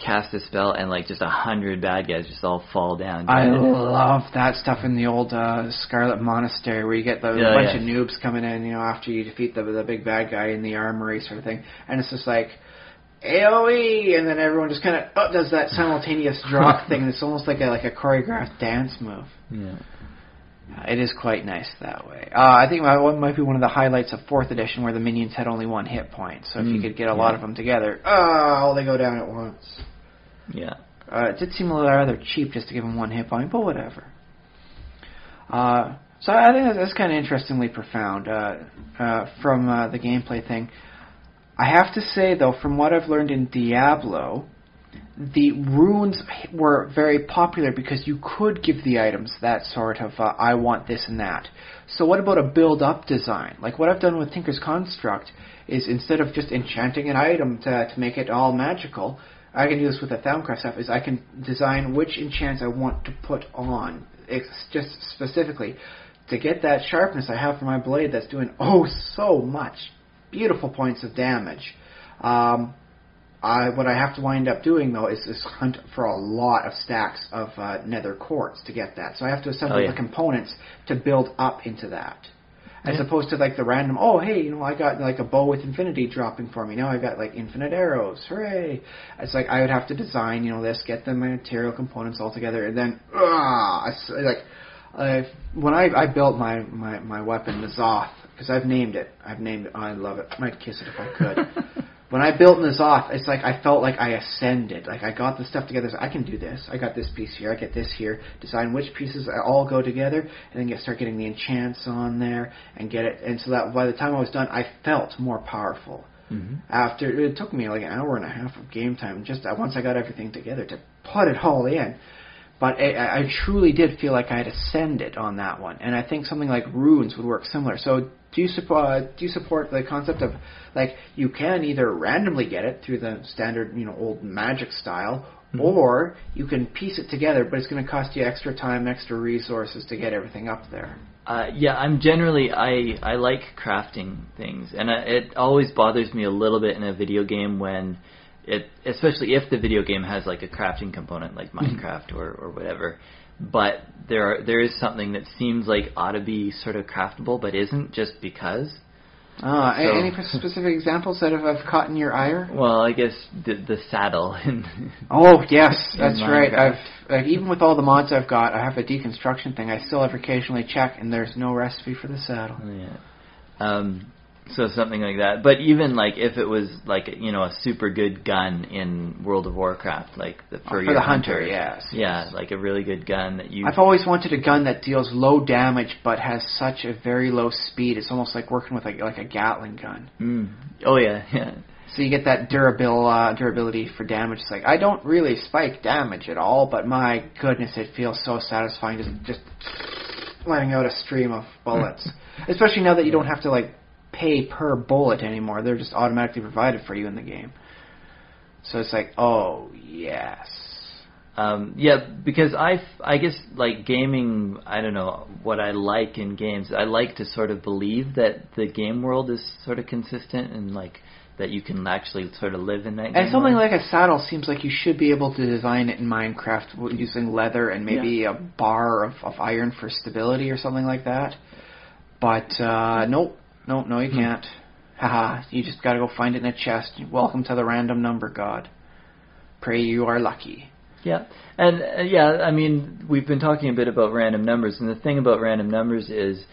[SPEAKER 3] cast a spell and just 100 bad guys just all fall down.
[SPEAKER 2] I love that stuff in the old Scarlet Monastery, where you get a bunch of noobs coming in, after you defeat the big bad guy in the armory sort of thing. And it's just like, AoE! And then everyone just kind of does that simultaneous drop thing. It's almost like a choreographed dance move.
[SPEAKER 3] Yeah.
[SPEAKER 2] It is quite nice that way. I think one might be one of the highlights of 4th edition, where the minions had only 1 hit point. So if you could get a lot of them together, they go down at once.
[SPEAKER 3] Yeah.
[SPEAKER 2] It did seem a little rather cheap just to give them 1 hit point, but whatever. So I think that's kind of interestingly profound from the gameplay thing. I have to say, though, from what I've learned in Diablo, the runes were very popular because you could give the items that sort of, I want this and that. So what about a build-up design? Like what I've done with Tinker's Construct is, instead of just enchanting an item to make it all magical, I can do this with the Thaumcraft stuff, is I can design which enchants I want to put on. It's just specifically to get that sharpness I have for my blade that's doing so much. Beautiful points of damage. What I have to wind up doing, though, is hunt for a lot of stacks of nether quartz to get that. So I have to assemble the components to build up into that. As opposed to the random, I got a bow with infinity dropping for me. Now I got infinite arrows. Hooray! It's I would have to design, this, get the material components all together, and then, when I built my weapon, the Zoth, because I've named it. I love it. I might kiss it if I could. When I built N'Zoth, it's I felt like I ascended. I got the stuff together. I can do this. I got this piece here. I get this here. Design which pieces all go together, and then start getting the enchants on there, and get it. And so that by the time I was done, I felt more powerful. Mm-hmm. After it took me an hour and a half of game time, just once I got everything together to put it all in. But I truly did feel like I had ascended on that one, and I think something like runes would work similar. So do you support the concept of you can either randomly get it through the standard old magic style, or you can piece it together, but it's going to cost you extra time, extra resources to get everything up there.
[SPEAKER 3] I'm generally, I like crafting things, and it always bothers me a little bit in a video game when especially if the video game has like a crafting component like Minecraft or whatever, but there is something that seems like ought to be sort of craftable but isn't, just because.
[SPEAKER 2] Any specific examples that have caught in your ire?
[SPEAKER 3] Well, I guess the saddle.
[SPEAKER 2] Oh, yes, that's
[SPEAKER 3] Minecraft.
[SPEAKER 2] right. Even with all the mods I've got, I have a deconstruction thing. I still have occasionally check, and there's no recipe for the saddle.
[SPEAKER 3] Yeah. So something like that. But even like if it was like a super good gun in World of Warcraft, like for
[SPEAKER 2] the hunter, yes.
[SPEAKER 3] Yeah, like a really good gun that you.
[SPEAKER 2] I've always wanted a gun that deals low damage but has such a very low speed. It's almost like working with like a Gatling gun.
[SPEAKER 3] Oh yeah.
[SPEAKER 2] So you get that durability for damage. It's like, I don't really spike damage at all, but my goodness, it feels so satisfying just letting out a stream of bullets. Especially now that you don't have to like pay per bullet anymore. They're just automatically provided for you in the game. So it's like, oh, yes.
[SPEAKER 3] Because I guess like gaming, I don't know what I like in games. I like to sort of believe that the game world is sort of consistent and like that you can actually sort of live in that game.
[SPEAKER 2] And something like a saddle seems like you should be able to design it in Minecraft using leather and maybe a bar of iron for stability or something like that. But nope. No, you can't. Haha, you just gotta go find it in a chest. Welcome to the random number god. Pray you are lucky.
[SPEAKER 3] Yeah, and I mean, we've been talking a bit about random numbers, and the thing about random numbers is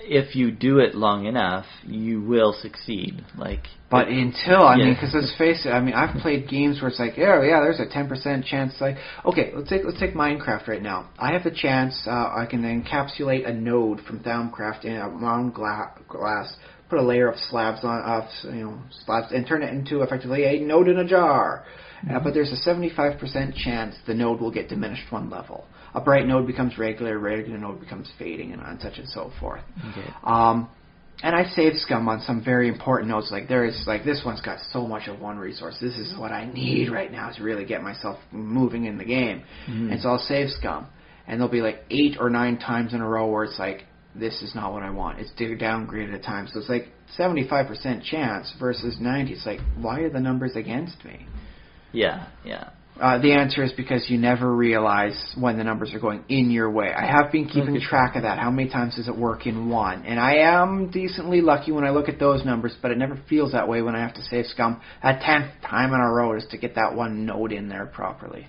[SPEAKER 3] if you do it long enough, you will succeed.
[SPEAKER 2] But because let's face it, I mean, I've played games where it's like, there's a 10% chance. Like, okay, let's take Minecraft right now. I have the chance. I can encapsulate a node from Thaumcraft in a round glass, put a layer of slabs and turn it into effectively a node in a jar. But there's a 75% chance the node will get diminished one level. A bright node becomes regular node becomes fading, and such and so forth. Okay. And I save scum on some very important nodes. Like this one's got so much of one resource. This is what I need right now to really get myself moving in the game. And so I'll save scum. And there'll be like 8 or 9 times in a row where it's like, this is not what I want. It's downgraded at times. So it's like 75% chance versus 90. It's like, why are the numbers against me?
[SPEAKER 3] Yeah.
[SPEAKER 2] The answer is because you never realize when the numbers are going in your way. I have been keeping track of that. How many times does it work in one? And I am decently lucky when I look at those numbers, but it never feels that way when I have to save scum a 10th time in a row just to get that one node in there properly.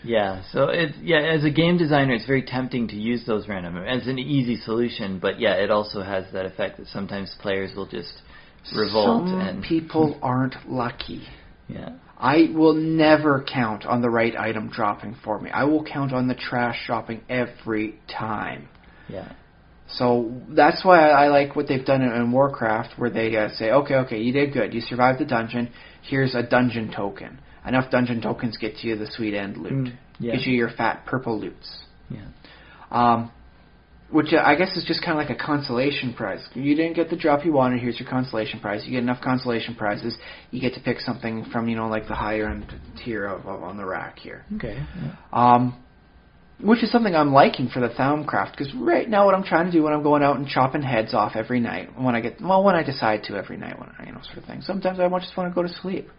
[SPEAKER 3] Yeah, so as a game designer, it's very tempting to use those random as an easy solution, but it also has that effect that sometimes players will just revolt.
[SPEAKER 2] Some people aren't lucky.
[SPEAKER 3] Yeah.
[SPEAKER 2] I will never count on the right item dropping for me. I will count on the trash dropping every time.
[SPEAKER 3] Yeah.
[SPEAKER 2] So that's why I like what they've done in Warcraft, where they say, okay, you did good. You survived the dungeon. Here's a dungeon token. Enough dungeon tokens get you the sweet end loot. Gives you your fat purple loots.
[SPEAKER 3] Yeah.
[SPEAKER 2] Which I guess is just kind of like a consolation prize. You didn't get the drop you wanted, here's your consolation prize. You get enough consolation prizes, you get to pick something from, like the higher end tier of on the rack here.
[SPEAKER 3] Okay.
[SPEAKER 2] Yeah. Which is something I'm liking for the Thaumcraft, because right now what I'm trying to do when I'm going out and chopping heads off every night, when I decide to every night, sort of thing. Sometimes I just want to go to sleep.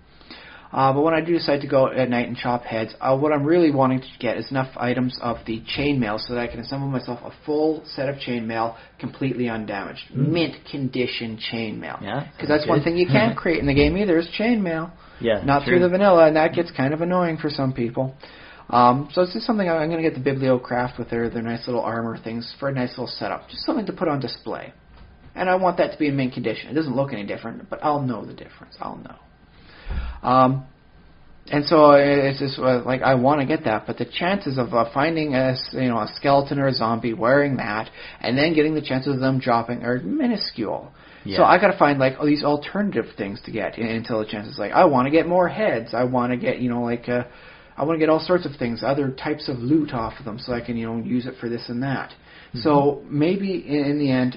[SPEAKER 2] But when I do decide to go at night and chop heads, what I'm really wanting to get is enough items of the chainmail so that I can assemble myself a full set of chainmail completely undamaged. Mint condition chainmail.
[SPEAKER 3] Yeah.
[SPEAKER 2] Because that's one thing you can't create in the game either is chainmail.
[SPEAKER 3] Yeah.
[SPEAKER 2] Not through the vanilla, and that gets kind of annoying for some people. So it's just something I'm going to get the Bibliocraft with their nice little armor things for a nice little setup. Just something to put on display. And I want that to be in mint condition. It doesn't look any different, but I'll know the difference. I'll know. And so it's just like I want to get that, but the chances of finding a skeleton or a zombie wearing that and then getting the chances of them dropping are minuscule. Yeah. So I got to find these alternative things to get until the chances I want to get more heads. I want to get I want to get all sorts of things, other types of loot off of them, so I can use it for this and that. Mm-hmm. So maybe in the end.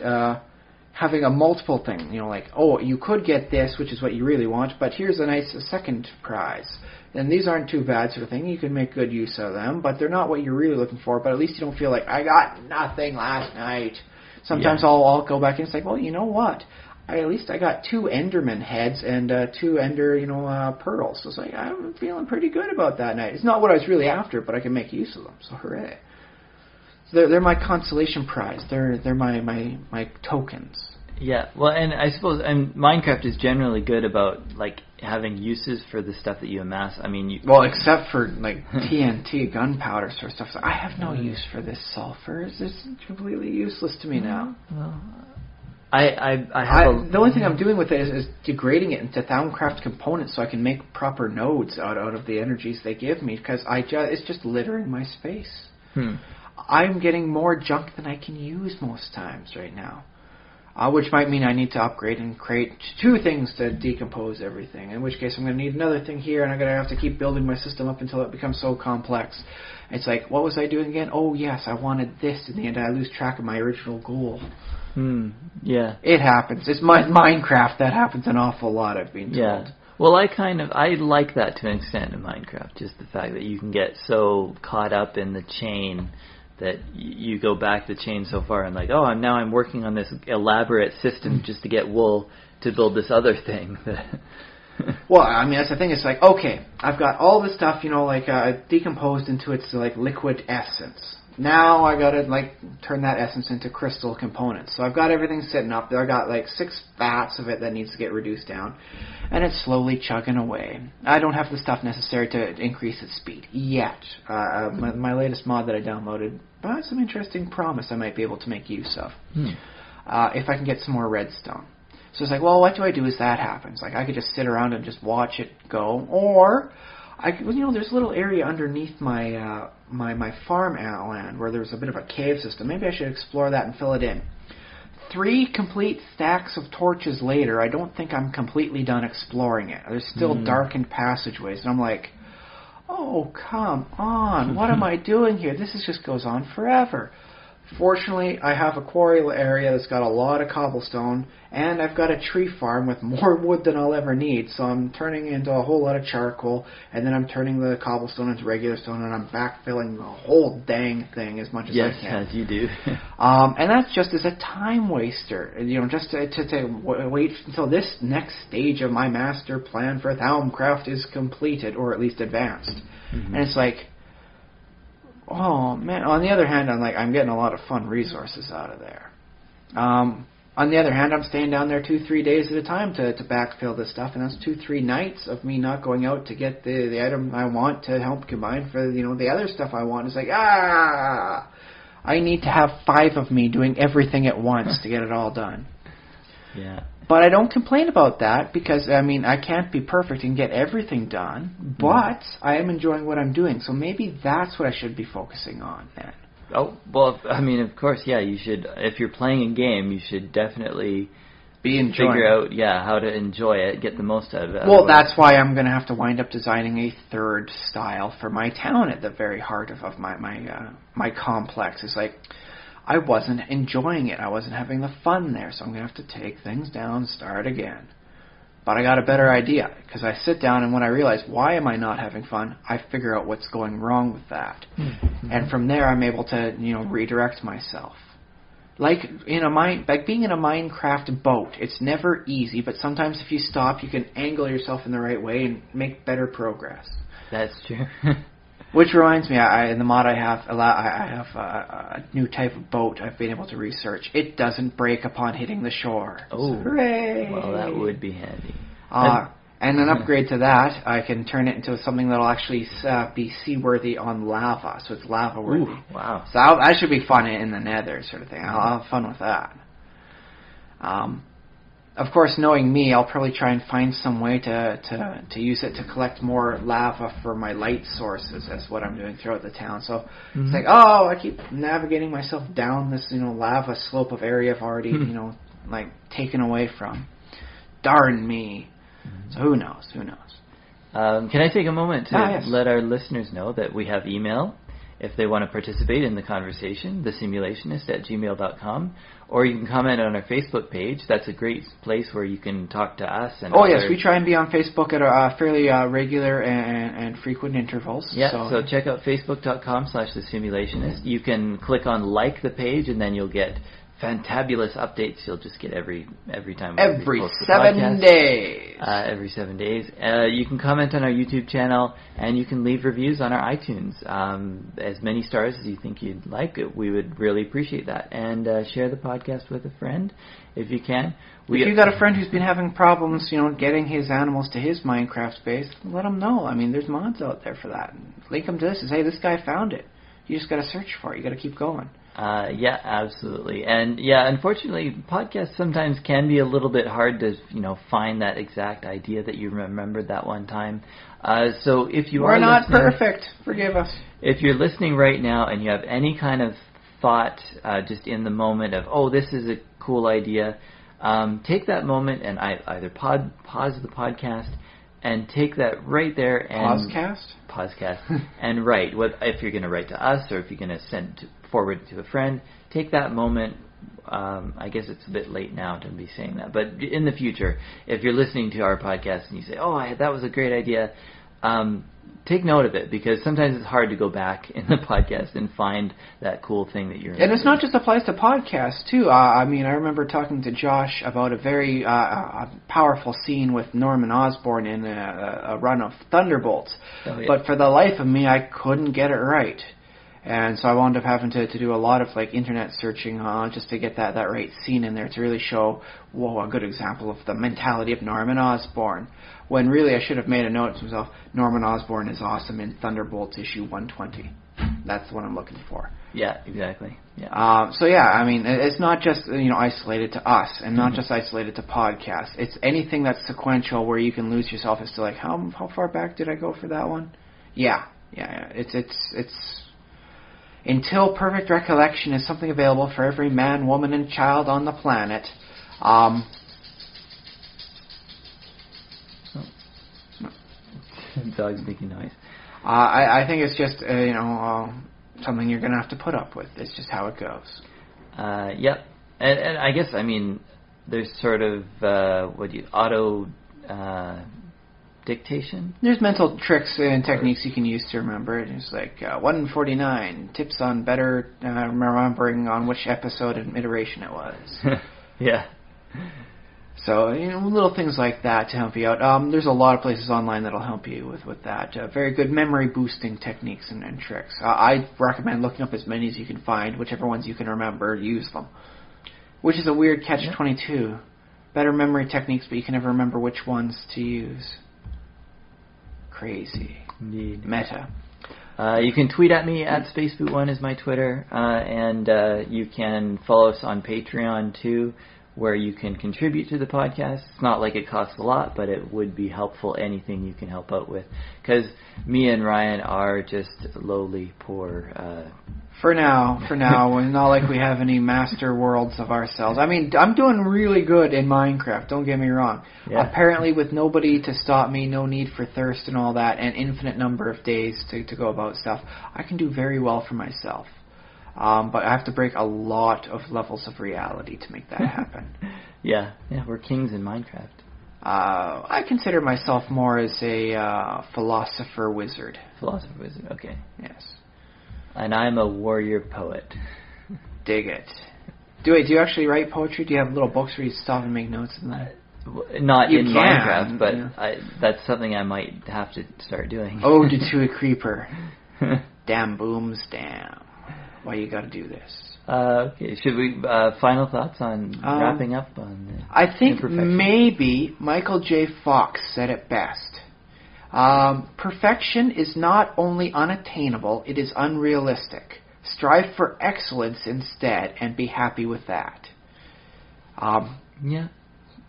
[SPEAKER 2] having a multiple thing, like, oh, you could get this, which is what you really want, but here's a nice second prize. And these aren't too bad sort of thing. You can make good use of them, but they're not what you're really looking for, but at least you don't feel like, I got nothing last night. Sometimes I'll go back and say, well, you know what? At least I got 2 Enderman heads and 2 Ender, pearls. So it's like, I'm feeling pretty good about that night. It's not what I was really after, but I can make use of them. So hooray! So they're my consolation prize. They're my tokens.
[SPEAKER 3] Yeah. Well, and I suppose Minecraft is generally good about like having uses for the stuff that you amass. I mean,
[SPEAKER 2] well, except for like TNT, gunpowder sort of stuff. So I have no use for this sulfur. This is completely useless to me now.
[SPEAKER 3] Well, the
[SPEAKER 2] only thing I'm doing with it is degrading it into Thaumcraft components so I can make proper nodes out of the energies they give me, because it's just littering my space. I'm getting more junk than I can use most times right now, which might mean I need to upgrade and create 2 things to decompose everything, in which case I'm going to need another thing here, and I'm going to have to keep building my system up until it becomes so complex. It's like, what was I doing again? Oh, yes, I wanted this. In the end, I lose track of my original goal.
[SPEAKER 3] Yeah.
[SPEAKER 2] It happens. It's Minecraft. That happens an awful lot, I've been told.
[SPEAKER 3] Yeah. Well, I like that to an extent in Minecraft, just the fact that you can get so caught up in the chain that you go back the chain so far and like, oh, I'm working on this elaborate system just to get wool to build this other thing.
[SPEAKER 2] Well, I mean, that's the thing. It's like, okay, I've got all this stuff, decomposed into its like liquid essence. Now I got to like turn that essence into crystal components. So I've got everything sitting up there. I got like 6 vats of it that needs to get reduced down, and it's slowly chugging away. I don't have the stuff necessary to increase its speed yet. My latest mod that I downloaded has some interesting promise I might be able to make use of if I can get some more redstone. So it's like, well, what do I do as that happens? Like, I could just sit around and just watch it go, or there's a little area underneath my my farm land where there's a bit of a cave system. Maybe I should explore that and fill it in. 3 complete stacks of torches later, I don't think I'm completely done exploring it. There's still darkened passageways, and I'm like, oh, come on, what am I doing here? This just goes on forever. Fortunately, I have a quarry area that's got a lot of cobblestone, and I've got a tree farm with more wood than I'll ever need, so I'm turning into a whole lot of charcoal, and then I'm turning the cobblestone into regular stone, and I'm backfilling the whole dang thing as much as I can.
[SPEAKER 3] Yes, as you do.
[SPEAKER 2] And that's just as a time waster, just to wait until this next stage of my master plan for Thaumcraft is completed, or at least advanced. And it's like, oh man. On the other hand, I'm getting a lot of fun resources out of there. On the other hand, I'm staying down there 2-3 days at a time to backfill this stuff, and that's 2-3 nights of me not going out to get the item I want to help combine for the other stuff I want. It's like, I need to have 5 of me doing everything at once to get it all done.
[SPEAKER 3] Yeah.
[SPEAKER 2] But I don't complain about that because, I can't be perfect and get everything done, but I am enjoying what I'm doing. So maybe that's what I should be focusing on then.
[SPEAKER 3] Oh, well, of course, yeah, you should. If you're playing a game, you should definitely figure out, how to enjoy it, get the most out of it.
[SPEAKER 2] Well, that's why I'm going to have to wind up designing a 3rd style for my town at the very heart of my complex. It's like, I wasn't enjoying it. I wasn't having the fun there, so I'm going to have to take things down and start again. But I got a better idea, because I sit down and when I realize, why am I not having fun, I figure out what's going wrong with that. And from there, I'm able to, redirect myself. Like being in a Minecraft boat, it's never easy, but sometimes if you stop, you can angle yourself in the right way and make better progress.
[SPEAKER 3] That's true.
[SPEAKER 2] Which reminds me, in the mod I have a new type of boat I've been able to research. It doesn't break upon hitting the shore.
[SPEAKER 3] Oh,
[SPEAKER 2] hooray!
[SPEAKER 3] Well, that would be handy.
[SPEAKER 2] And an upgrade to that, I can turn it into something that'll actually be seaworthy on lava, so it's lava-worthy.
[SPEAKER 3] Ooh, wow.
[SPEAKER 2] So that should be fun in the nether sort of thing. I'll have fun with that. Of course, knowing me, I'll probably try and find some way to use it to collect more lava for my light sources. That's what I'm doing throughout the town. So it's like, I keep navigating myself down this, lava slope of area I've already, taken away from. Darn me. So who knows?
[SPEAKER 3] Can I take a moment to let our listeners know that we have email? if they want to participate in the conversation, thesimulationist@gmail.com, or you can comment on our Facebook page. That's a great place where you can talk to us. And
[SPEAKER 2] yes, we try and be on Facebook at fairly regular and frequent intervals.
[SPEAKER 3] Yeah, so check out facebook.com/thesimulationist. You can click on like the page, and then you'll get fantabulous updates. You'll just get every time.
[SPEAKER 2] Every 7 days.
[SPEAKER 3] Every 7 days. You can comment on our YouTube channel, and you can leave reviews on our iTunes. As many stars as you think you'd like. We would really appreciate that. And share the podcast with a friend if you can.
[SPEAKER 2] If you've got a friend who's been having problems, getting his animals to his Minecraft base, let them know. I mean, there's mods out there for that. Link them to this and say, hey, this guy found it. You just got to search for it. You got to keep going.
[SPEAKER 3] Yeah, absolutely. And unfortunately, podcasts sometimes can be a little bit hard to, find that exact idea that you remembered that one time. So if you
[SPEAKER 2] We're not perfect. Forgive us.
[SPEAKER 3] If you're listening right now and you have any kind of thought just in the moment of, this is a cool idea, take that moment and either pause the podcast and take that right there and Pausecast and write. If you're going to write to us or if you're going to forward to a friend, take that moment. I guess it's a bit late now to be saying that, but in the future, if you're listening to our podcast and you say, that was a great idea, take note of it, because sometimes it's hard to go back in the podcast and find that cool thing that you're
[SPEAKER 2] And it's not just applies to podcasts, too. I remember talking to Josh about a very powerful scene with Norman Osborn in a run of Thunderbolts. Oh, yeah. But for the life of me, I couldn't get it right. And so I wound up having to do a lot of internet searching just to get that right scene in there to really show, a good example of the mentality of Norman Osborn. When really I should have made a note to myself, Norman Osborn is awesome in Thunderbolts issue 120. That's what I'm looking for.
[SPEAKER 3] Yeah, exactly. Yeah.
[SPEAKER 2] It's not just isolated to us, and not just isolated to podcasts. It's anything that's sequential where you can lose yourself as to how far back did I go for that one? Yeah. It's until perfect recollection is something available for every man, woman, and child on the planet.
[SPEAKER 3] Dog's making noise.
[SPEAKER 2] I think it's just something you're going to have to put up with. It's just how it goes.
[SPEAKER 3] Yep. And I guess there's sort of auto dictation.
[SPEAKER 2] There's mental tricks and techniques you can use to remember it. It's 149 tips on better remembering on which episode and iteration it was.
[SPEAKER 3] Yeah.
[SPEAKER 2] So, little things like that to help you out. There's a lot of places online that'll help you with that. Very good memory boosting techniques and tricks. I recommend looking up as many as you can find. Whichever ones you can remember, use them. Which is a weird catch-22. Better memory techniques, but you can never remember which ones to use. Crazy.
[SPEAKER 3] Indeed.
[SPEAKER 2] Meta.
[SPEAKER 3] You can tweet at me at SpaceBoot1 is my Twitter, and you can follow us on Patreon too, where you can contribute to the podcast. It's not like it costs a lot, but it would be helpful, anything you can help out with. Because me and Ryan are just lowly poor.
[SPEAKER 2] For now. We're not like we have any master worlds of ourselves. I'm doing really good in Minecraft, don't get me wrong. Yeah. Apparently with nobody to stop me, no need for thirst and all that, and infinite number of days to go about stuff, I can do very well for myself. But I have to break a lot of levels of reality to make that happen.
[SPEAKER 3] Yeah, we're kings in Minecraft.
[SPEAKER 2] I consider myself more as a philosopher wizard.
[SPEAKER 3] Philosopher wizard, okay.
[SPEAKER 2] Yes.
[SPEAKER 3] And I'm a warrior poet.
[SPEAKER 2] Dig it. Do you actually write poetry? Do you have little books where you stop and make notes in that?
[SPEAKER 3] Not in Minecraft, but yeah. That's something I might have to start doing.
[SPEAKER 2] Ode to a creeper. Damn booms, damn. Why you got to do this?
[SPEAKER 3] Okay, should we final thoughts on wrapping up on the
[SPEAKER 2] I think maybe Michael J. Fox said it best. Perfection is not only unattainable, it is unrealistic. Strive for excellence instead and be happy with that.
[SPEAKER 3] Yeah.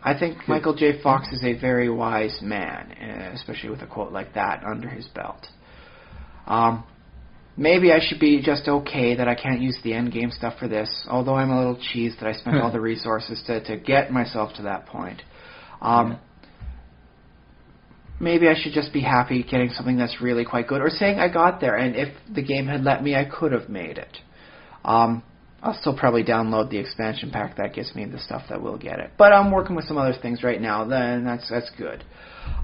[SPEAKER 2] I think Michael J. Fox is a very wise man, especially with a quote like that under his belt. Maybe I should be just okay that I can't use the Endgame stuff for this, although I'm a little cheesed that I spent all the resources to get myself to that point. maybe I should just be happy getting something that's really quite good, or saying I got there, and if the game had let me, I could have made it. I'll still probably download the expansion pack that gives me the stuff that will get it. But I'm working with some other things right now, then that's good.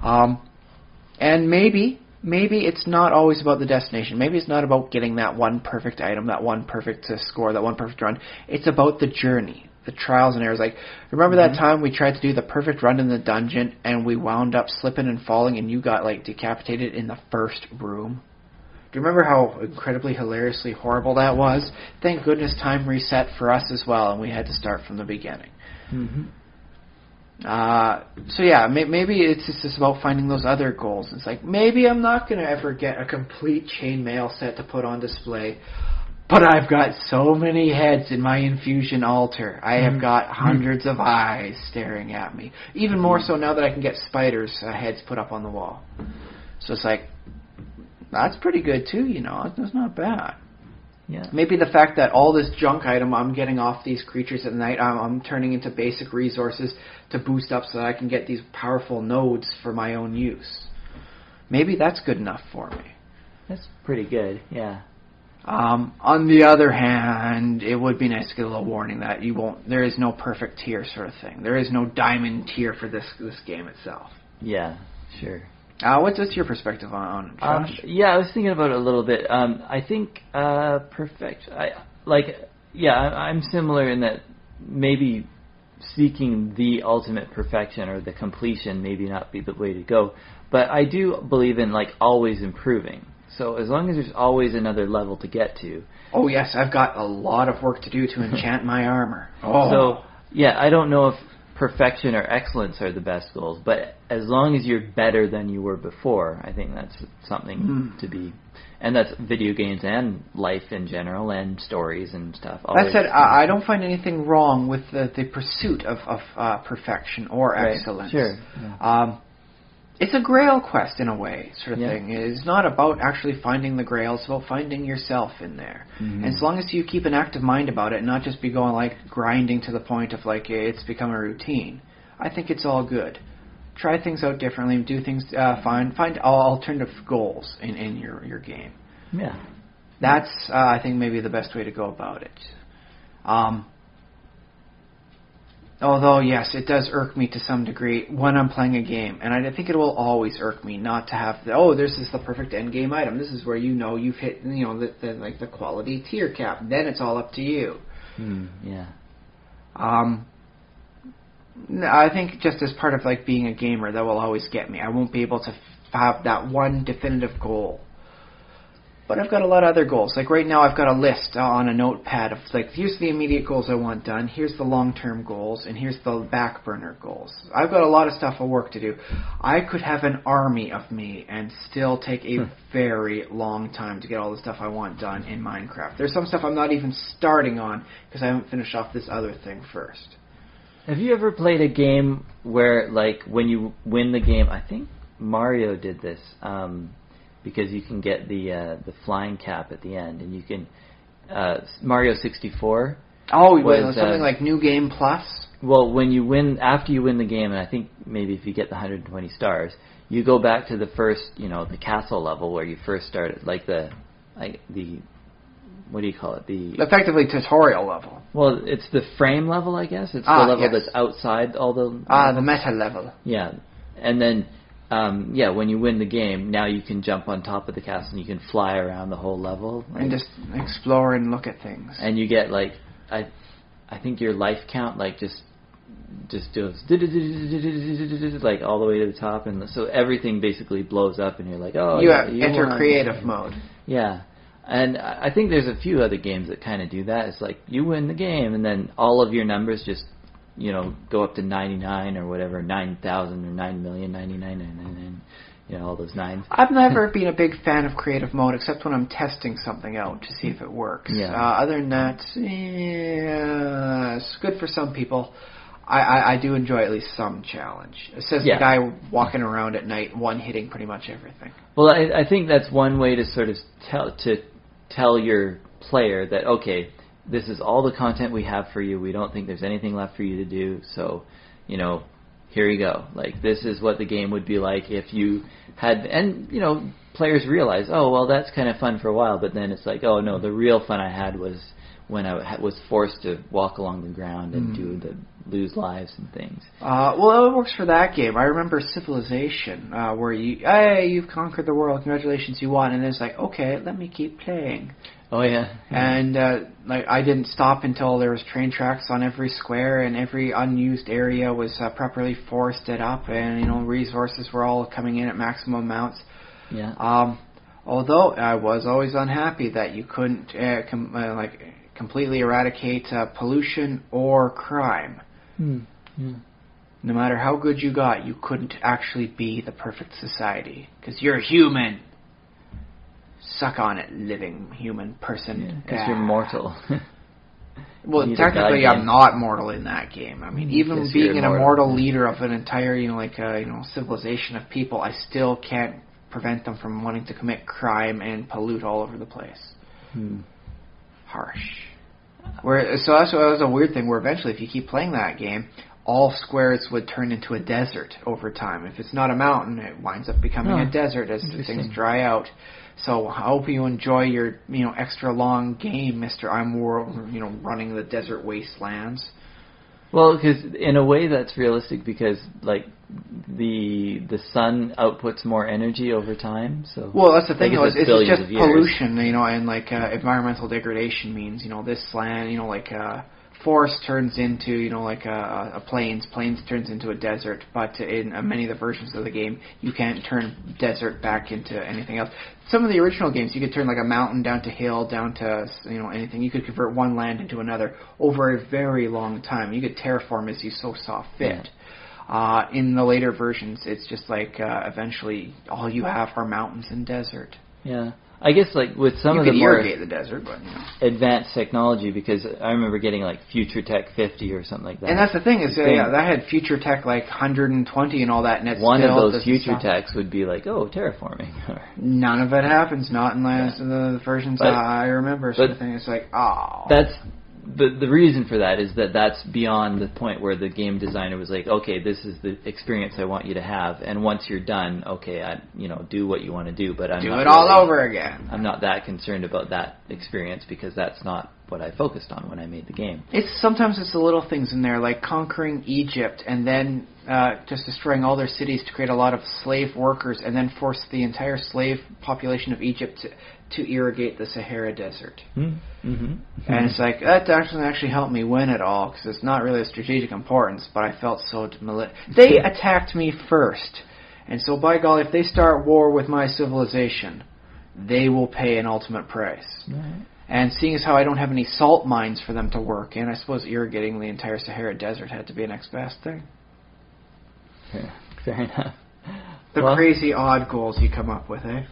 [SPEAKER 2] And maybe it's not always about the destination. Maybe it's not about getting that one perfect item, that one perfect score, that one perfect run. It's about the journey, the trials and errors. Like, remember that time we tried to do the perfect run in the dungeon, and we wound up slipping and falling, and you got, like, decapitated in the first room? Do you remember how incredibly, hilariously horrible that was? Thank goodness time reset for us as well, and we had to start from the beginning.
[SPEAKER 3] Mm-hmm.
[SPEAKER 2] So yeah, maybe it's just about finding those other goals. It's like, maybe I'm not going to ever get a complete chainmail set to put on display, but I've got so many heads in my infusion altar. I have got hundreds of eyes staring at me. Even more so now that I can get spiders' heads put up on the wall. So it's like, that's pretty good too, you know. That's not bad.
[SPEAKER 3] Yeah.
[SPEAKER 2] Maybe the fact that all this junk item I'm getting off these creatures at night, I'm turning into basic resources to boost up so that I can get these powerful nodes for my own use. Maybe that's good enough for me.
[SPEAKER 3] That's pretty good, yeah.
[SPEAKER 2] On the other hand, it would be nice to get a little warning that there is no perfect tier sort of thing. There is no diamond tier for this game itself.
[SPEAKER 3] Yeah, sure.
[SPEAKER 2] What's your perspective on Josh?
[SPEAKER 3] Yeah, I was thinking about it a little bit. I think I'm similar in that maybe seeking the ultimate perfection or the completion maybe not be the way to go. But I do believe in like always improving. So as long as there's always another level to get to.
[SPEAKER 2] Oh yes, I've got a lot of work to do to enchant my armor. Oh.
[SPEAKER 3] So yeah, I don't know if perfection or excellence are the best goals, but as long as you're better than you were before, I think that's something to be, and that's video games and life in general and stories and stuff.
[SPEAKER 2] That said, I don't find anything wrong with the pursuit of perfection or excellence.
[SPEAKER 3] Sure. Yeah.
[SPEAKER 2] It's a grail quest in a way, sort of thing. It's not about actually finding the grail, it's about finding yourself in there. Mm-hmm. And as long as you keep an active mind about it and not just be going like grinding to the point of like it's become a routine, I think it's all good. Try things out differently, do things, find alternative goals in your game.
[SPEAKER 3] Yeah.
[SPEAKER 2] That's, I think, maybe the best way to go about it. Although, yes, it does irk me to some degree when I'm playing a game. And I think it will always irk me not to have this is the perfect endgame item. This is where you've hit, the quality tier cap. Then it's all up to you.
[SPEAKER 3] Yeah.
[SPEAKER 2] I think just as part of, like, being a gamer, that will always get me. I won't be able to have that one definitive goal. But I've got a lot of other goals. Like right now I've got a list on a notepad of like, here's the immediate goals I want done, here's the long-term goals, and here's the back burner goals. I've got a lot of stuff of work to do. I could have an army of me and still take a very long time to get all the stuff I want done in Minecraft. There's some stuff I'm not even starting on because I haven't finished off this other thing first.
[SPEAKER 3] Have you ever played a game where, like, when you win the game, I think Mario did this, because you can get the flying cap at the end, and you can Mario 64.
[SPEAKER 2] Oh, something like New Game Plus.
[SPEAKER 3] Well, after you win the game, and I think maybe if you get the 120 stars, you go back to the first, the castle level where you first started, like the what do you call it? The
[SPEAKER 2] effectively tutorial level.
[SPEAKER 3] Well, it's the frame level, I guess. It's the level that's outside all the
[SPEAKER 2] the meta level.
[SPEAKER 3] Yeah, and then. When you win the game, now you can jump on top of the castle and you can fly around the whole level.
[SPEAKER 2] And just explore and look at things.
[SPEAKER 3] And you get, like, I think your life count, like, just goes, like, all the way to the top. And so everything basically blows up and you're like,
[SPEAKER 2] you enter creative mode.
[SPEAKER 3] Yeah. And I think there's a few other games that kind of do that. It's like, you win the game and then all of your numbers just go up to 99 or whatever, 9,000 or 9,099,999, all those nines.
[SPEAKER 2] I've never been a big fan of creative mode except when I'm testing something out to see if it works.
[SPEAKER 3] Yeah.
[SPEAKER 2] Other than that, it's good for some people. I do enjoy at least some challenge. It says the guy walking around at night, one-hitting pretty much everything.
[SPEAKER 3] Well, I think that's one way to sort of tell your player that, okay, this is all the content we have for you. We don't think there's anything left for you to do. So, here you go. Like, this is what the game would be like if you had, and, you know, players realize, oh, well, that's kind of fun for a while, but then it's like, oh, no, the real fun I had was when I was forced to walk along the ground and lose lives and things.
[SPEAKER 2] Well, it works for that game. I remember Civilization, where you've conquered the world, congratulations, you won, and then it's like, okay, let me keep playing.
[SPEAKER 3] Oh, yeah.
[SPEAKER 2] And like, I didn't stop until there was train tracks on every square and every unused area was properly forested up, and, you know, resources were all coming in at maximum amounts.
[SPEAKER 3] Yeah.
[SPEAKER 2] Although I was always unhappy that you couldn't completely eradicate pollution or crime.
[SPEAKER 3] Yeah.
[SPEAKER 2] No matter how good you got, you couldn't actually be the perfect society. Because you're human. Suck on it, living human person.
[SPEAKER 3] Because you're mortal.
[SPEAKER 2] Well, technically, I'm not mortal in that game. I mean, even being an immortal leader of an entire, civilization of people, I still can't prevent them from wanting to commit crime and pollute all over the place. Harsh. So that was a weird thing where eventually, if you keep playing that game, all squares would turn into a desert over time. If it's not a mountain, it winds up becoming a desert as things dry out. So I hope you enjoy your extra long game, Mr. I'm running the desert wastelands.
[SPEAKER 3] Well, because in a way that's realistic because like the sun outputs more energy over time. So
[SPEAKER 2] well, that's the thing. It's just pollution, and environmental degradation means this land, forest turns into a plains turns into a desert. But in many of the versions of the game, you can't turn desert back into anything else. Some of the original games, you could turn like a mountain down to hill, down to anything. You could convert one land into another over a very long time. You could terraform as you so saw fit. Yeah. In the later versions, it's just like eventually all you have are mountains and desert.
[SPEAKER 3] Yeah. I guess like with some
[SPEAKER 2] you
[SPEAKER 3] of the
[SPEAKER 2] more
[SPEAKER 3] irrigate
[SPEAKER 2] the desert, but
[SPEAKER 3] advanced technology, because I remember getting like Future Tech 50 or something like that.
[SPEAKER 2] And that's the thing is, that had Future Tech like 120 and all that, and it's
[SPEAKER 3] one of those Future Techs would be like, oh, terraforming.
[SPEAKER 2] None of it happens, not in the versions I remember. Sort of thing. It's like, oh.
[SPEAKER 3] That's the reason for that is that's beyond the point where the game designer was like, okay, this is the experience I want you to have, and once you're done, okay, do what you want to do, but I'm not
[SPEAKER 2] all over again.
[SPEAKER 3] I'm not that concerned about that experience because that's not what I focused on when I made the game.
[SPEAKER 2] Sometimes it's the little things in there, like conquering Egypt and then just destroying all their cities to create a lot of slave workers, and then force the entire slave population of Egypt to irrigate the Sahara Desert. And it's like, that doesn't actually help me win at all, because it's not really of strategic importance, but I felt so They attacked me first, and so by golly, if they start war with my civilization, they will pay an ultimate price. Right. And seeing as how I don't have any salt mines for them to work in, I suppose irrigating the entire Sahara Desert had to be the next best thing.
[SPEAKER 3] Yeah, fair enough.
[SPEAKER 2] The crazy odd goals you come up with, eh?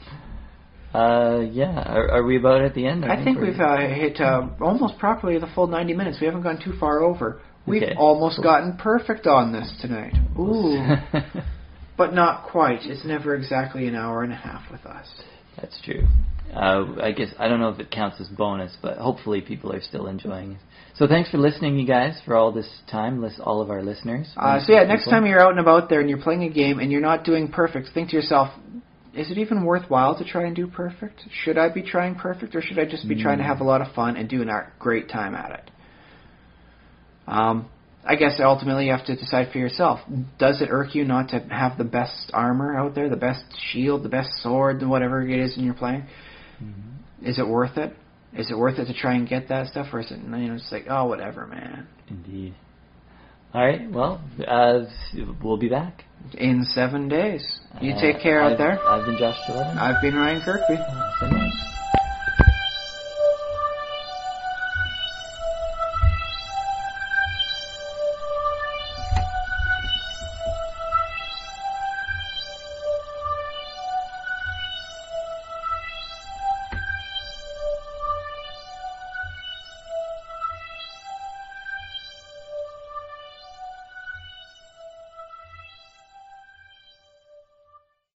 [SPEAKER 3] Yeah. Are we about at the end?
[SPEAKER 2] I think we've hit almost properly the full 90 minutes. We haven't gone too far over. We've almost gotten perfect on this tonight. Ooh. But not quite. It's never exactly an hour and a half with us.
[SPEAKER 3] That's true. I guess, I don't know if it counts as bonus, but hopefully people are still enjoying it. So thanks for listening, you guys, for all this time, all of our listeners.
[SPEAKER 2] Next time you're out and about there and you're playing a game and you're not doing perfect, think to yourself, is it even worthwhile to try and do perfect? Should I be trying perfect, or should I just be trying to have a lot of fun and do a great time at it? I guess ultimately you have to decide for yourself. Does it irk you not to have the best armor out there, the best shield, the best sword, whatever it is you're playing? Is it worth it? Is it worth it to try and get that stuff, or is it just like, oh, whatever, man?
[SPEAKER 3] Indeed. All right, well, we'll be back
[SPEAKER 2] in 7 days. You take care out there.
[SPEAKER 3] I've been Josh Jordan.
[SPEAKER 2] I've been Ryan Kirkby.
[SPEAKER 3] So much.